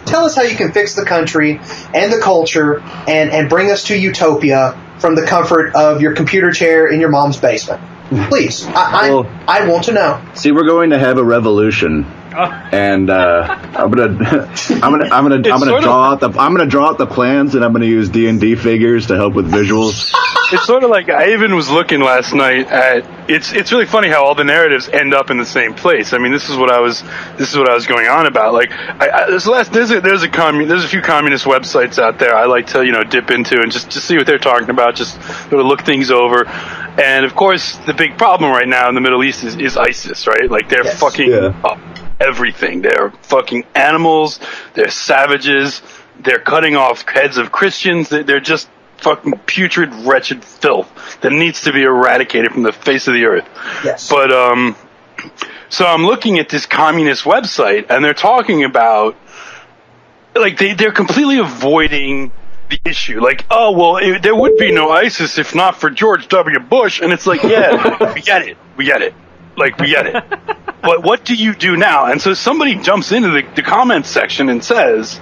Tell us how you can fix the country and the culture and bring us to utopia from the comfort of your computer chair in your mom's basement. Please, I want to know. See, we're going to have a revolution, and I'm gonna draw out the plans, and I'm gonna use D&D figures to help with visuals. It's sort of like, I even was looking last night at, it's really funny how all the narratives end up in the same place. I mean, this is what I was going on about. Like, there's a few communist websites out there I like to, dip into and just see what they're talking about, just sort of look things over. And of course, the big problem right now in the Middle East is ISIS, right? Like, they're fucking up everything. They're fucking animals. They're savages. They're cutting off heads of Christians. They're just fucking putrid, wretched filth that needs to be eradicated from the face of the earth. Yes. But, so I'm looking at this communist website, and they're talking about, like, they're completely avoiding the issue. Like, oh, well, there would be no ISIS if not for George W. Bush. And it's like, yeah, we get it. Like, we get it. But what do you do now? And so somebody jumps into the comments section and says,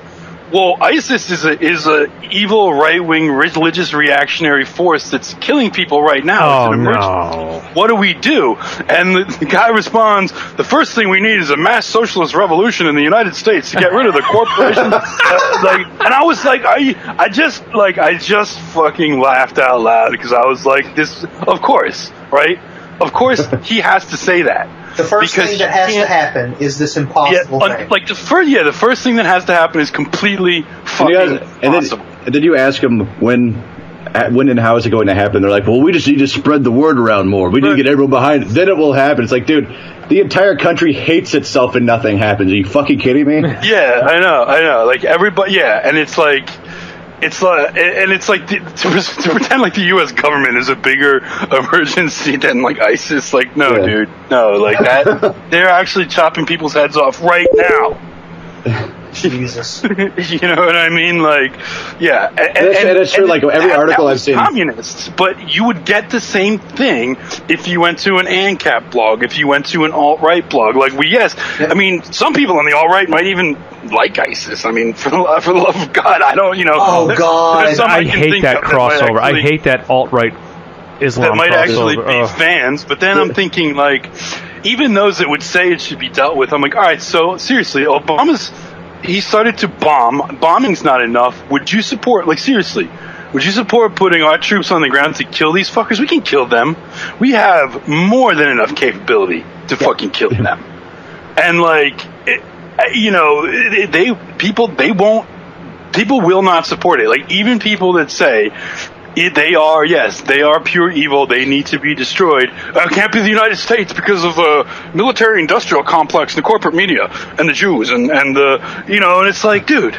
well, ISIS is a evil right-wing religious reactionary force that's killing people right now. Oh, no. What do we do? And the guy responds, the first thing we need is a mass socialist revolution in the United States to get rid of the corporations. And I was like, I just fucking laughed out loud because I was like, this, of course, right? Of course he has to say that. The first thing that has to happen is this impossible thing. Like the first thing that has to happen is completely fucking impossible. And then you ask them when and how is it going to happen? They're like, well, we just need to spread the word around more. We need to get everyone behind it. Then it will happen. It's like, dude, the entire country hates itself and nothing happens. Are you fucking kidding me? Yeah, I know. Like everybody, and it's like. To pretend like the U.S. government is a bigger emergency than like ISIS. Like, no, dude, no, like that. They're actually chopping people's heads off right now. Jesus, you know what I mean? Like, yeah, and it's true. Like every article I've seen, communists, but you would get the same thing if you went to an ANCAP blog, if you went to an alt-right blog. Like, I mean, some people on the alt-right might even like ISIS. I mean, for the love of God, I don't, Oh God, I hate that crossover. I hate that alt-right Islam that might crossover. actually be fans. But then I'm thinking, like, even those that would say it should be dealt with, I'm like, all right, so seriously, he started to bomb. Bombing's not enough. Would you support, like, seriously, would you support putting our troops on the ground to kill these fuckers? We can kill them. We have more than enough capability to fucking kill them. And, like, people will not support it. Like, even people that say they are pure evil, they need to be destroyed. It can't be the United States because of the military-industrial complex and the corporate media and the Jews and the, and it's like, dude,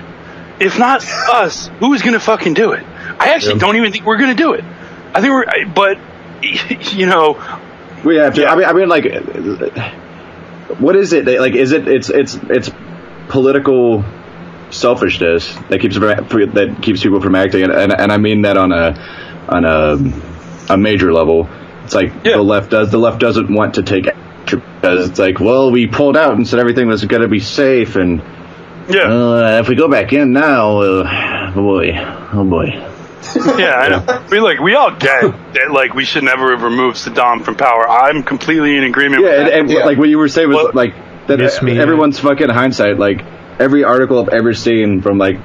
if not us, who's going to fucking do it? I actually don't even think we're going to do it. I think we have to. Yeah. I mean, like, what is it? Like, is it? It's political selfishness that keeps people from acting, and I mean that on a major level. It's like the left doesn't want to take action because it's like, well, we pulled out and said everything was going to be safe, and if we go back in now, oh boy. Yeah, I know. I mean, like, we all get that, like, we should never have removed Saddam from power. I'm completely in agreement with that. And like what you were saying was like that everyone's fucking hindsight. Like, every article I've ever seen from, like,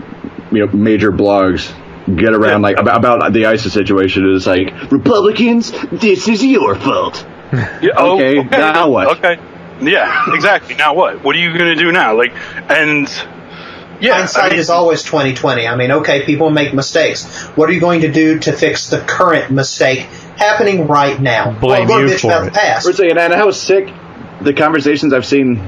major blogs get around like about the ISIS situation is like, Republicans, this is your fault. Okay, now what? Okay, yeah, exactly. Now what? What are you gonna do now? Like, and hindsight is always 20/20. I mean, okay, people make mistakes. What are you going to do to fix the current mistake happening right now? Blame you bitch for about it. the past. And how sick the conversations I've seen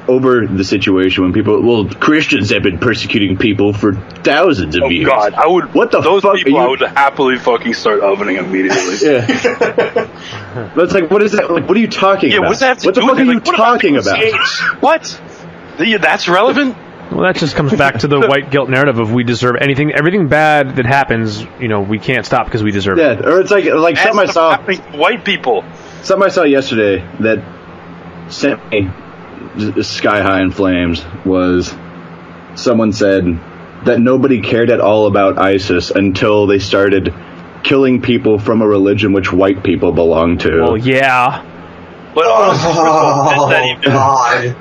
over the situation when Christians have been persecuting people for thousands of years. God, I would. What the those fuck? People, I would happily fucking start ovening immediately. Yeah. But it's like, what is that? Like, what are you talking about? What does that have to do the fuck with are it? you talking about? What? That's relevant? Well, that just comes back to the white guilt narrative of we deserve everything bad that happens, we can't stop because we deserve it. Yeah, or it's like something I saw. White people. Something I saw yesterday that sent me sky high in flames was someone said that nobody cared at all about ISIS until they started killing people from a religion which white people belong to. Well, yeah. But honestly, that even, God.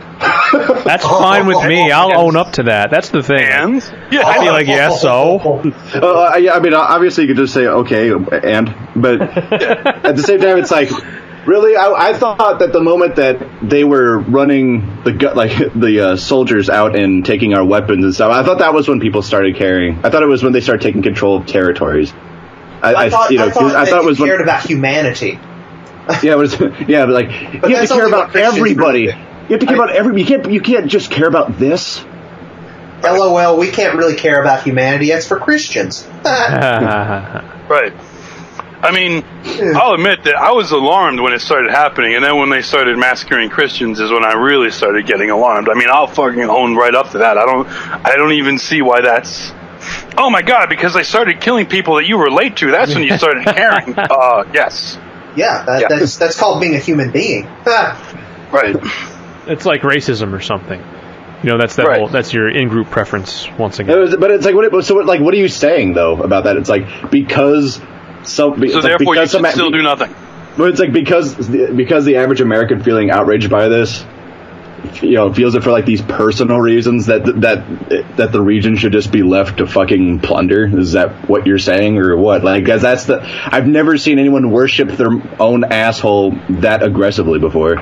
That's fine with me. I'll own up to that. That's the thing. and yeah, I'd be like, yeah, so? I mean, obviously you could just say, okay, but at the same time, it's like, really? I thought that the moment that they were running the soldiers out and taking our weapons and stuff, I thought that was when people started caring. I thought it was when they started taking control of territories. I thought it was cared about humanity. Yeah, but you have to care about everybody. You have to care about everybody. You can't just care about this. LOL, we can't really care about humanity. That's for Christians. right. I mean, I'll admit that I was alarmed when it started happening, and then when they started massacring Christians is when I really started getting alarmed. I mean, I'll fucking own right up to that. I don't even see why that's... Oh my god, because they started killing people that you relate to, that's when you started caring. Yes. Yeah, that's called being a human being. Right. It's like racism or something. You know, that's Right. that's your in-group preference once again. But it's like, what are you saying though about that? It's like because So therefore you should still do nothing. But it's like because the average American feeling outraged by this, feels it for like these personal reasons that the region should just be left to fucking plunder. Is that what you're saying, or what? Like, guys, I've never seen anyone worship their own asshole that aggressively before.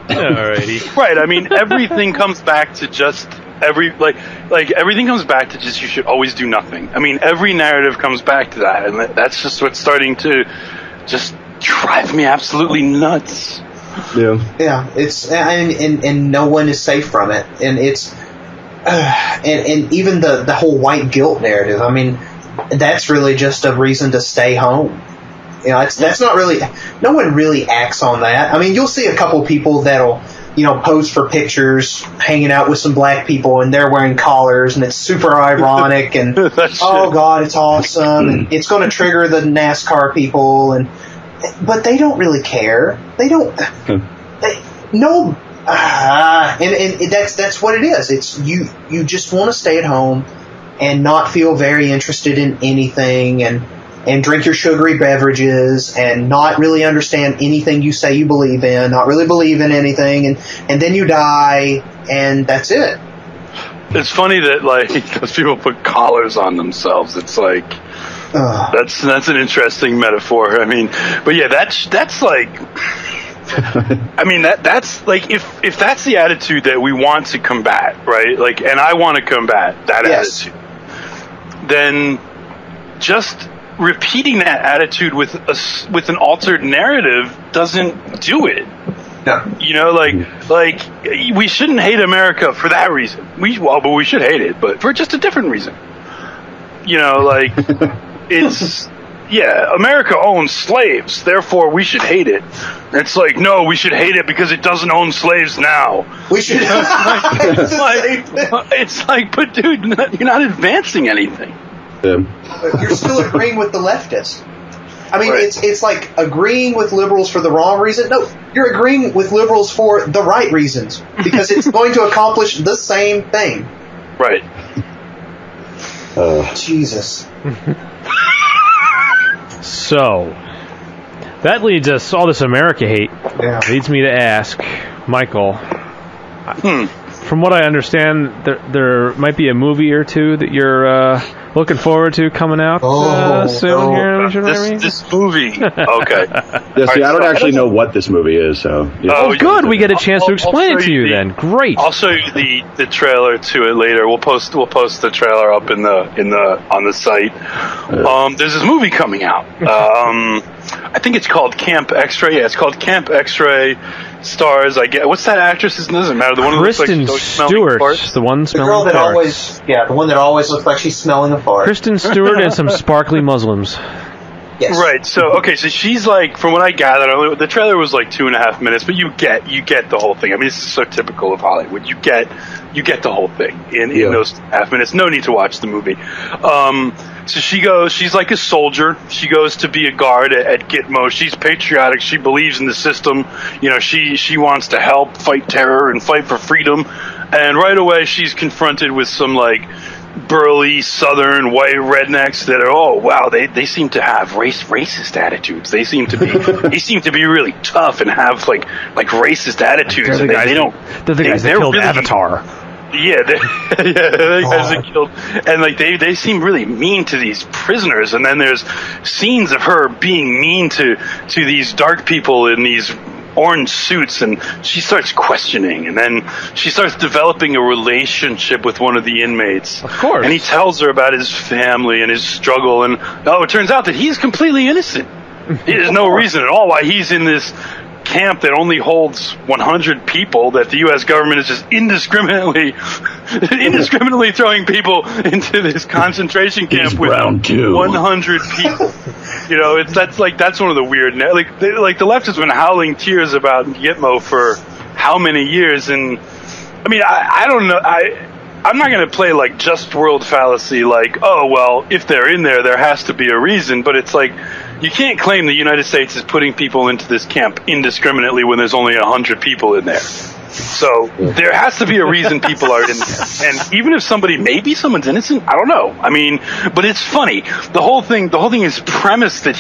Alrighty. Right. I mean, everything comes back to just everything comes back to just you should always do nothing. I mean, every narrative comes back to that, and that's just what's starting to just drive me absolutely nuts. Yeah, it's and no one is safe from it, and it's and even the whole white guilt narrative. I mean, that's really just a reason to stay home. That's not really. No one really acts on that. I mean, you'll see a couple people that'll pose for pictures, hanging out with some black people, and they're wearing collars, and it's super ironic, and oh god, it's awesome, and it's going to trigger the NASCAR people, but they don't really care. They don't. And that's what it is. It's you just want to stay at home and not feel very interested in anything, and drink your sugary beverages and not really understand anything you say you believe in, not really believe in anything, and then you die, and that's it. It's funny that those people put collars on themselves. It's like that's an interesting metaphor. I mean, but yeah, that's like I mean that's like if that's the attitude that we want to combat, right? Like, and I want to combat that attitude, then just repeating that attitude with an altered narrative doesn't do it. No. Like we shouldn't hate America for that reason. But we should hate it, but for just a different reason. It's America owns slaves, therefore we should hate it. It's like, no, we should hate it because it doesn't own slaves now. We should. It's like, but dude, you're not advancing anything. You're still agreeing with the leftist. I mean, Right. it's like agreeing with liberals for the wrong reason. No, you're agreeing with liberals for the right reasons, because it's going to accomplish the same thing. Right. Jesus. So, that leads us, all this America hate, leads me to ask, Michael, from what I understand, there might be a movie or two that you're looking forward to coming out soon here. This movie. Okay. I don't actually know what this movie is, so. Oh, good. We get a chance to explain it to you then. Great. I'll show you the trailer to it later. We'll post the trailer up on the site. There's this movie coming out. I think it's called Camp X-Ray. Yeah, it's called Camp X-Ray. Stars, I get. What's that actress's? Doesn't matter. The one who looks like Kristen she's Stewart, the one smelling The girl that farts. the one that always looks like she's smelling a fart. Kristen Stewart and some sparkly Muslims. Yes. Right. So so she's like, from what I gathered, the trailer was like 2.5 minutes, but you get the whole thing. I mean, this is so typical of Hollywood. You get the whole thing in those 2.5 minutes. No need to watch the movie. So she's like a soldier. She goes to be a guard at Gitmo. She's patriotic. She believes in the system. You know, she wants to help fight terror and fight for freedom. And right away, she's confronted with some, like, burly southern white rednecks that are, oh wow, they seem to have racist attitudes. They seem to be really tough and have like racist attitudes. They're the guys that killed really, Avatar. Yeah, they guys that killed, and like they seem really mean to these prisoners. And then there's scenes of her being mean to these dark people in these orange suits, and she starts questioning, and then she starts developing a relationship with one of the inmates. Of course. And he tells her about his family and his struggle, and it turns out that he's completely innocent. There's no reason at all why he's in this camp that only holds 100 people, that the U.S. government is just indiscriminately throwing people into this concentration camp with 100 people. You know, that's one of the weird, like the left has been howling tears about Gitmo for how many years, and I mean, I don't know, I'm not going to play like just world fallacy, like, oh well, if they're in there has to be a reason, but it's like, you can't claim the United States is putting people into this camp indiscriminately when there's only 100 people in there. So there has to be a reason people are in there. And even if maybe someone's innocent, I don't know. I mean, but it's funny. The whole thing is premised that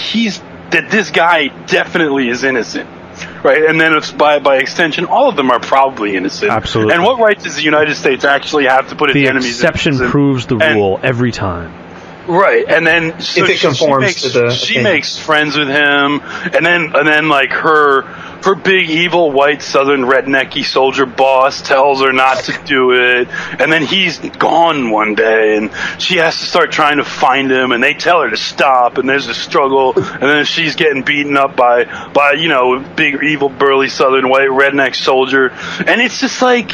this guy definitely is innocent. Right, and then it's by extension, all of them are probably innocent. Absolutely. And what right does the United States actually have to put its enemies in? The exception proves the rule every time. Right, and then so if it conforms to the she makes friends with him, and then like her big evil white southern rednecky soldier boss tells her not to do it, and then he's gone one day, and she has to start trying to find him, and they tell her to stop, and there's a struggle, and then she's getting beaten up by you know, big evil burly southern white redneck soldier, and it's just like,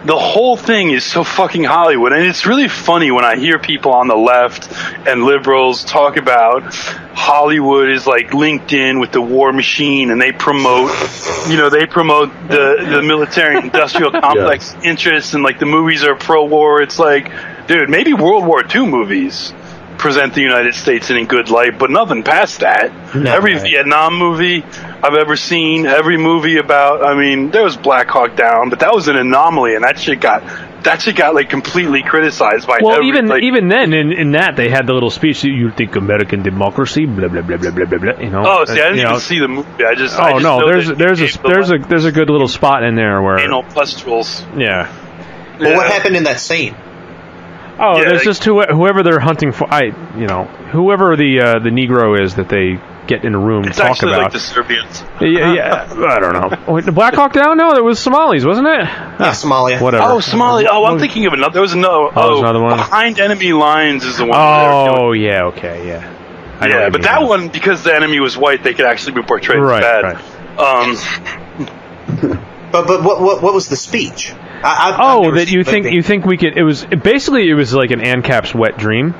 the whole thing is so fucking Hollywood, and it's really funny when I hear people on the left and liberals talk about Hollywood is like linked in with the war machine, and they promote the military industrial complex interests, and like the movies are pro-war. It's like, dude, maybe World War II movies present the United States in a good light, but nothing past that. No, every Vietnam movie I've ever seen, every movie about, I mean, there was Black Hawk Down, but that was an anomaly, and that shit got like completely criticized by even then in that they had the little speech that you think American democracy, blah blah blah blah blah blah blah. You know. Oh, see, I didn't even see the movie. There's a good little spot in there where anal pustules. Yeah. Well, what happened in that scene? Oh, yeah, there's just whoever they're hunting for. Whoever the Negro is that they get in a room to talk about. Like the Serbians. Yeah, I don't know. Wait, the Black Hawk Down? No, there was Somalis, wasn't it? Yeah, Somalia. Whatever. Oh, Somalia. Oh, I'm thinking of another. There was another. There's another one. Behind Enemy Lines is the one. Oh, yeah. Okay, yeah. Yeah, but that one, because the enemy was white, they could actually be portrayed as bad. Right. But what was the speech? You think we could? It was like an ANCAP's wet dream,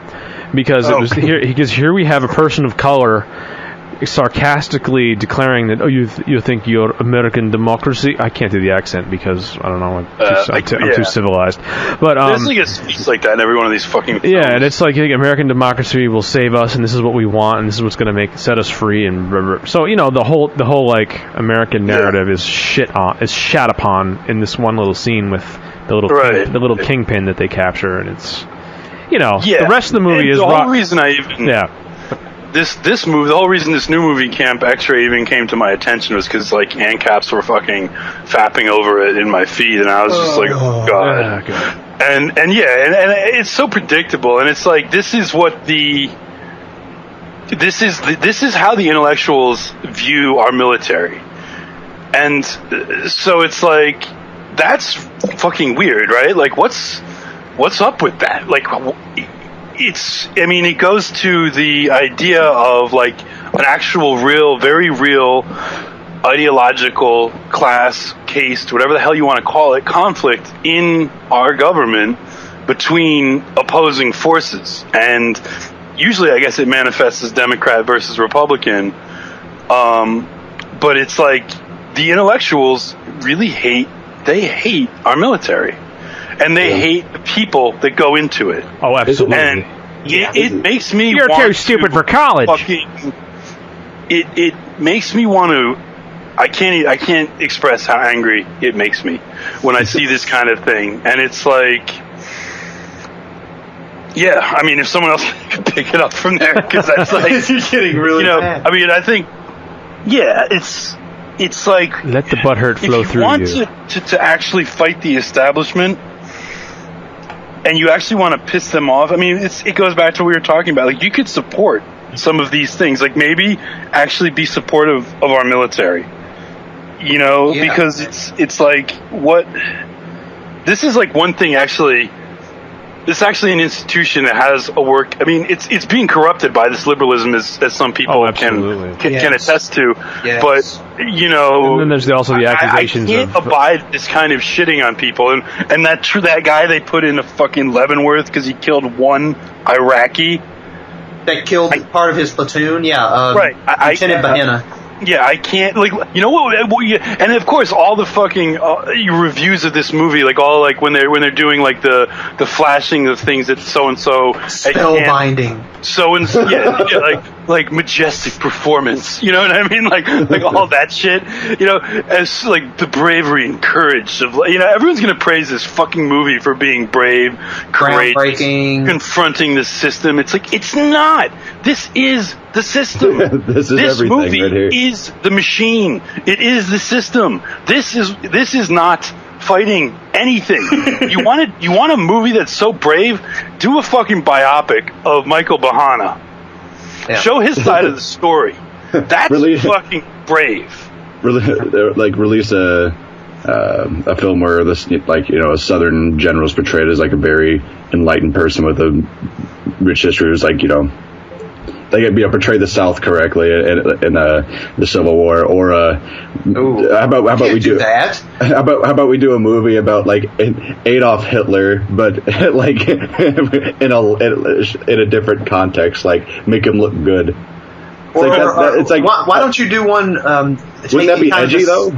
because it was here. Because here we have a person of color sarcastically declaring that, you think you're American democracy. I can't do the accent because I don't know, I'm too civilized. But there's like a speech like that in every one of these fucking films. Yeah, and it's like, American democracy will save us, and this is what we want, and this is what's going to set us free, and blah, blah. So the whole like American narrative is shat upon in this one little scene with the little kingpin that they capture, and it's the rest of the movie is the whole reason I even This movie, the whole reason this new movie Camp X-Ray even came to my attention was because like ANCAPs were fucking fapping over it in my feed, and I was just like, oh god. And it's so predictable, and it's like this is how the intellectuals view our military, and so it's like, that's fucking weird, right? Like what's up with that? Like, it goes to the idea of like an actual very real ideological class case, whatever the hell you want to call it, conflict in our government between opposing forces. And usually I guess it manifests as Democrat versus Republican. But it's like the intellectuals really hate our military. And they hate the people that go into it. Oh, absolutely. it makes me. You're want too stupid to for college. It makes me want to. I can't express how angry it makes me when I see this kind of thing, and it's like, yeah. I mean, if someone else could pick it up from there, because that's like you're getting really mad. I mean, I think, yeah, it's like, let the butthurt flow through you. If you want to actually fight the establishment, and you actually want to piss them off, I mean, it goes back to what we were talking about. Like, you could support some of these things, like maybe actually be supportive of our military. Because it's like, what, this is like one thing actually, this is actually an institution that has a work, I mean, it's being corrupted by this liberalism as some people can attest to, but, and then there's also the accusations I can't abide this kind of shitting on people, and that guy they put in a fucking Leavenworth because he killed one Iraqi. That killed part of his platoon, right. Lieutenant Bahena. Yeah, I can't, like, you know what, and of course all the fucking reviews of this movie, like all, like when they're doing like the flashing of things that so and so spellbinding, like majestic performance, you know what I mean, like all that shit, as like the bravery and courage of, everyone's gonna praise this fucking movie for being brave, courageous, confronting the system. It's like, it's not. This is the system. this movie right here. is the machine. It is the system. This is not fighting anything. You want a movie that's so brave? Do a fucking biopic of Michael Bahana. Yeah. Show his side of the story. That's fucking brave. Release a film where this, a Southern general is portrayed as like a very enlightened person with a rich history. Who's like, they could portray the South correctly in the Civil War, or how about we do that? How about we do a movie about like Adolf Hitler, but like in a different context, like make him look good. It's like why don't you do one? Wouldn't that be edgy though?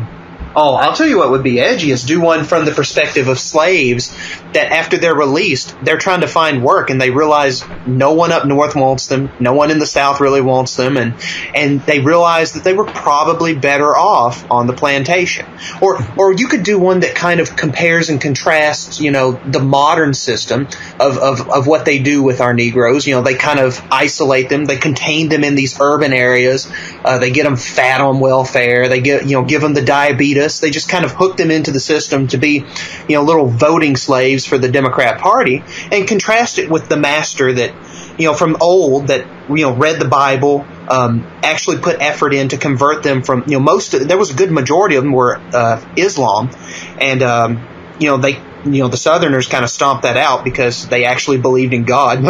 Oh, I'll tell you what would be edgy is do one from the perspective of slaves that after they're released, they're trying to find work and they realize no one up north wants them, no one in the south really wants them, and they realize that they were probably better off on the plantation. Or you could do one that kind of compares and contrasts, the modern system of what they do with our Negroes. They kind of isolate them, they contain them in these urban areas, they get them fat on welfare, they give them the diabetes. They just kind of hook them into the system to be, little voting slaves for the Democrat Party, and contrast it with the master that, from old that, read the Bible, actually put effort in to convert them from, there was a good majority of them were Islam, and, the Southerners kind of stomped that out because they actually believed in God,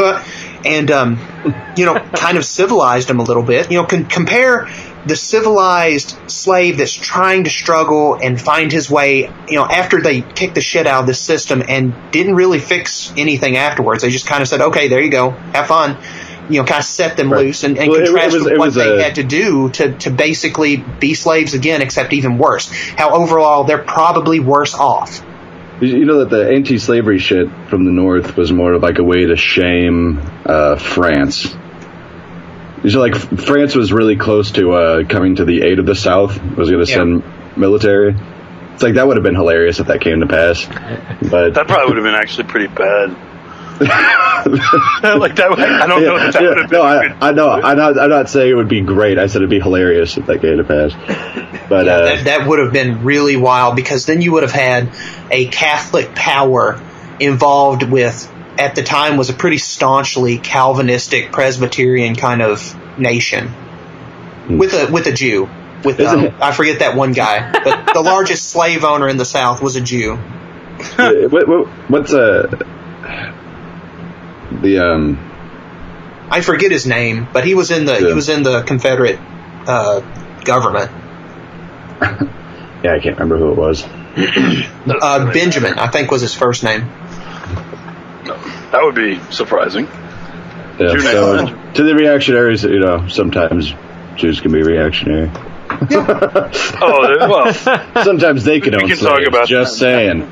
and, kind of civilized them a little bit. Compare the civilized slave that's trying to struggle and find his way, after they kicked the shit out of this system and didn't really fix anything afterwards. They just kind of said, okay, there you go, have fun. Kind of set them loose and contrast with what they had to do to basically be slaves again, except even worse. How overall they're probably worse off. That the anti-slavery shit from the North was more of like a way to shame France. Like France was really close to coming to the aid of the South. Was going to send military. It's like that would have been hilarious if that came to pass. But that probably would have been actually pretty bad. Like that, I don't know if that would have been. No, I know. I'm not saying it would be great. I said it'd be hilarious if that came to pass. But that would have been really wild, because then you would have had a Catholic power involved with, at the time, was a pretty staunchly Calvinistic Presbyterian kind of nation with a Jew. With I forget that one guy, but the largest slave owner in the South was a Jew. What's I forget his name, but he was in the Confederate government. Yeah, I can't remember who it was. Benjamin, I think, was his first name. That would be surprising. Yeah, so to the reactionaries, sometimes Jews can be reactionary. Oh, well. Sometimes they can own slaves. Talk about just saying.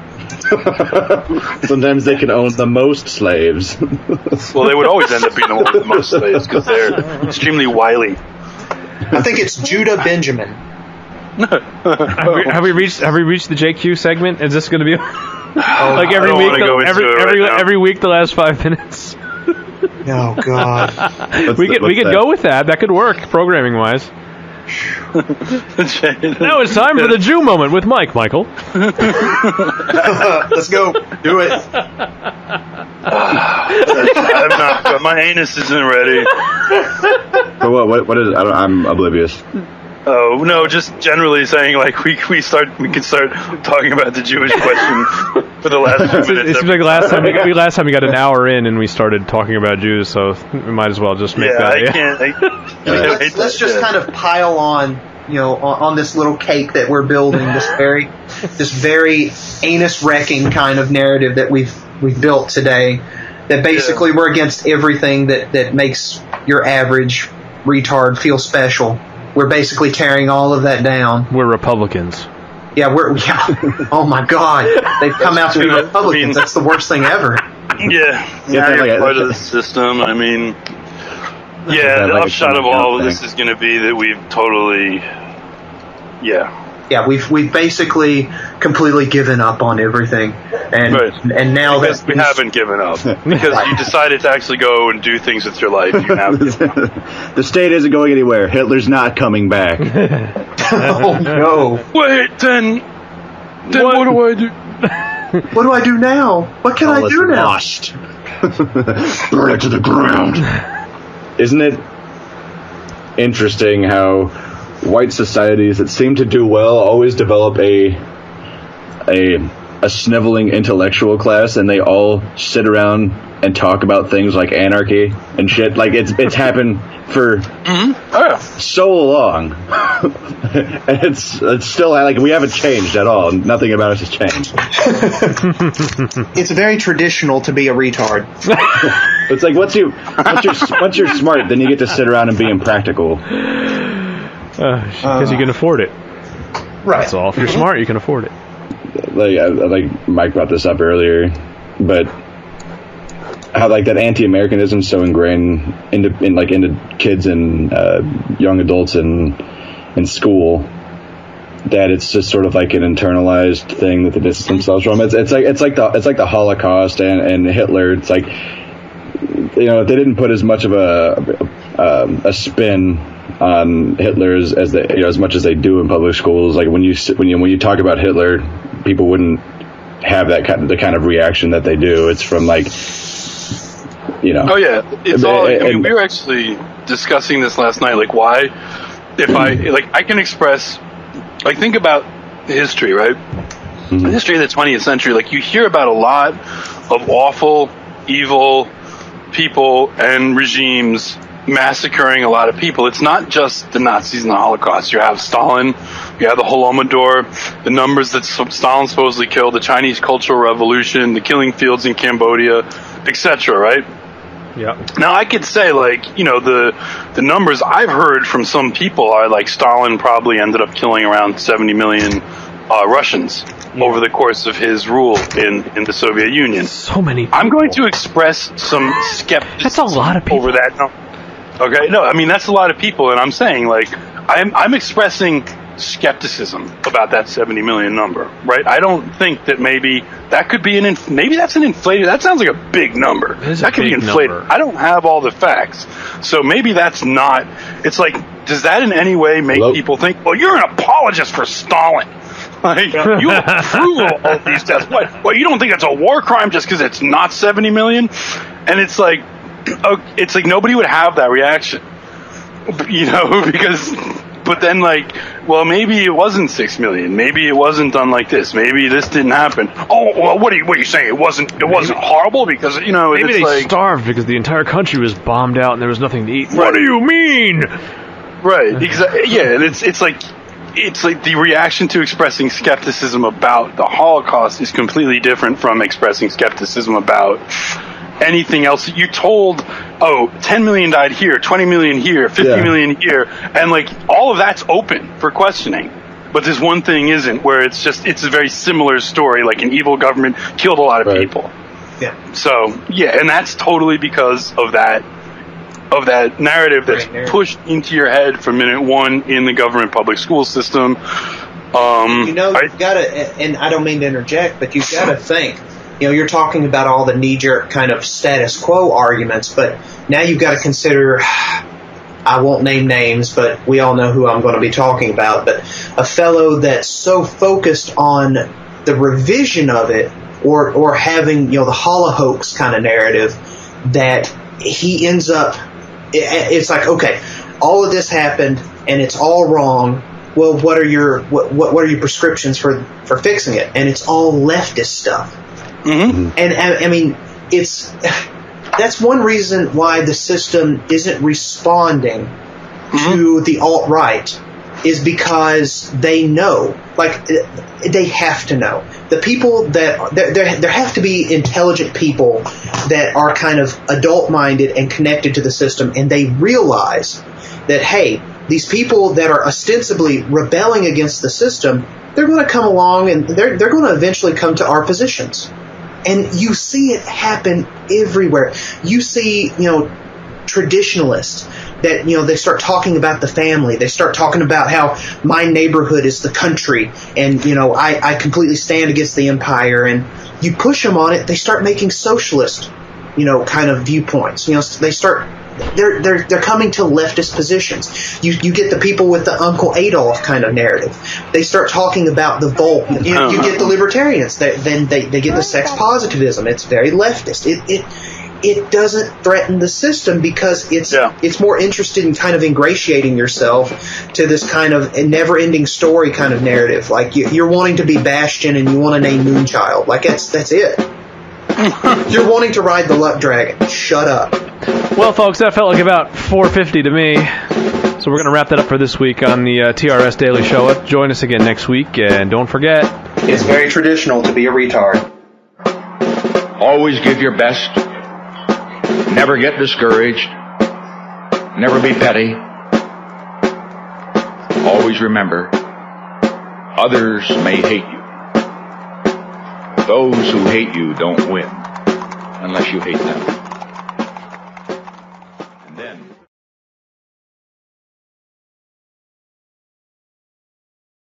Sometimes they can own the most slaves. Well, they would always end up being the one with the most slaves because they're extremely wily. I think it's Judah Benjamin. Have we reached the JQ segment? Is this going to be like every I don't week? wanna go into it right now. Every week, the last 5 minutes. Oh God. we could go with that. That could work programming wise. Now it's time for the Jew moment with Michael. Let's go. Do it. I'm not, but my anus isn't ready. But what is it? I'm oblivious. Oh no, just generally saying like we can start talking about the Jewish question for the last 2 minutes. It's like last time we got an hour in and we started talking about Jews, so we might as well just make that. Let's just kind of pile on, on this little cake that we're building, this very anus wrecking kind of narrative that we've built today. That basically we're against everything that makes your average retard feel special. We're basically tearing all of that down. We're Republicans. Yeah. Oh my God, they've come out to be Republicans. That's the worst thing ever. Yeah, you're part of the system. I mean, the upshot of all of this is going to be that we've totally, Yeah, we've basically completely given up on everything, and now that we haven't given up because you decided to actually go and do things with your life. You have given up. The state isn't going anywhere. Hitler's not coming back. Oh no! Wait, then what do I do? What do I do now? What can I do now? Lost. Burn it to the ground. Isn't it interesting how white societies that seem to do well always develop a sniveling intellectual class, and they all sit around and talk about things like anarchy and shit? Like it's happened for so long, and it's still like we haven't changed at all. Nothing about us has changed. It's very traditional to be a retard. It's like once you're smart, then you get to sit around and be impractical. Because you can afford it. Right. That's all. If you're smart, you can afford it. Like Mike brought this up earlier, but how like that anti-Americanism is so ingrained into kids and young adults in school that it's just sort of like an internalized thing that they distance themselves from. It's like the Holocaust and Hitler. It's like, they didn't put as much of a spin on Hitler as much as they do in public schools. Like when you talk about Hitler, people wouldn't have the kind of reaction that they do. It's from like, Oh yeah, it's all. I mean, we were actually discussing this last night. Like, why, if I can express, like, think about history, right? Mm-hmm. The history of the 20th century. Like, you hear about a lot of awful, evil people and regimes massacring a lot of people. It's not just the Nazis and the Holocaust. You have Stalin, you have the Holodomor, the numbers that Stalin supposedly killed, the Chinese Cultural Revolution, the killing fields in Cambodia, etc., right? Yeah. Now I could say, like, the numbers I've heard from some people are like Stalin probably ended up killing around 70 million Russians over the course of his rule in the Soviet Union. So many people. I'm going to express some skepticism That's a lot of people. over that. Okay, no, I mean, that's a lot of people, and I'm saying, like, I'm expressing skepticism about that 70 million number, right? I don't think that maybe that could be maybe that's an inflated, that sounds like a big number. That could be inflated. Number. I don't have all the facts. So maybe that's not, it's like, does that in any way make people think, well, you're an apologist for Stalin? Like, you approve of all these deaths. What, you don't think that's a war crime just because it's not 70 million? And it's like nobody would have that reaction, because, but then, like, well, maybe it wasn't 6 million. Maybe it wasn't done like this. Maybe this didn't happen. Oh, well, what are you saying? It wasn't horrible because, maybe it's they starved because the entire country was bombed out and there was nothing to eat. Right. What do you mean? Right. Exactly. Yeah. And it's like the reaction to expressing skepticism about the Holocaust is completely different from expressing skepticism about anything else. You told, 10 million died here, 20 million here, 50 million here, and like all of that's open for questioning. but this one thing isn't, where it's a very similar story, like an evil government killed a lot of people. Yeah. So, yeah, and that's totally because of that narrative that's pushed into your head from minute one in the government public school system. You've got to, and I don't mean to interject, but you've got to think. You're talking about all the knee-jerk kind of status quo arguments, but now you've got to consider, I won't name names, but we all know who I'm going to be talking about, but a fellow that's so focused on the revision of it, or having, the holocaust kind of narrative, that he ends up, it's like, okay, all of this happened, and it's all wrong. Well, what are your prescriptions for fixing it? And it's all leftist stuff. Mm-hmm. And I mean, that's one reason why the system isn't responding to the alt-right, is because they know, like, they have to know. The people there have to be intelligent people that are kind of adult-minded and connected to the system, and they realize that, hey, these people that are ostensibly rebelling against the system, they're going to come along and they're going to eventually come to our positions. And you see it happen everywhere. You see, traditionalists that, they start talking about the family. They start talking about how my neighborhood is the country, and, I completely stand against the empire. And you push them on it, they start making socialist, kind of viewpoints. They start, they're coming to leftist positions. You get the people with the Uncle Adolf kind of narrative. They start talking about the volt. You get the libertarians. Then they get the sex positivism. It's very leftist. It doesn't threaten the system because it's more interested in kind of ingratiating yourself to this kind of never-ending story kind of narrative. Like you're wanting to be Bastion and you want to name Moonchild. Like that's it. You're wanting to ride the luck dragon. Shut up. Well, folks, that felt like about 4:50 to me. So we're going to wrap that up for this week on the TRS Daily Shoah. Join us again next week, and don't forget, it's very traditional to be a retard. Always give your best. Never get discouraged. Never be petty. Always remember, others may hate you. Those who hate you don't win unless you hate them.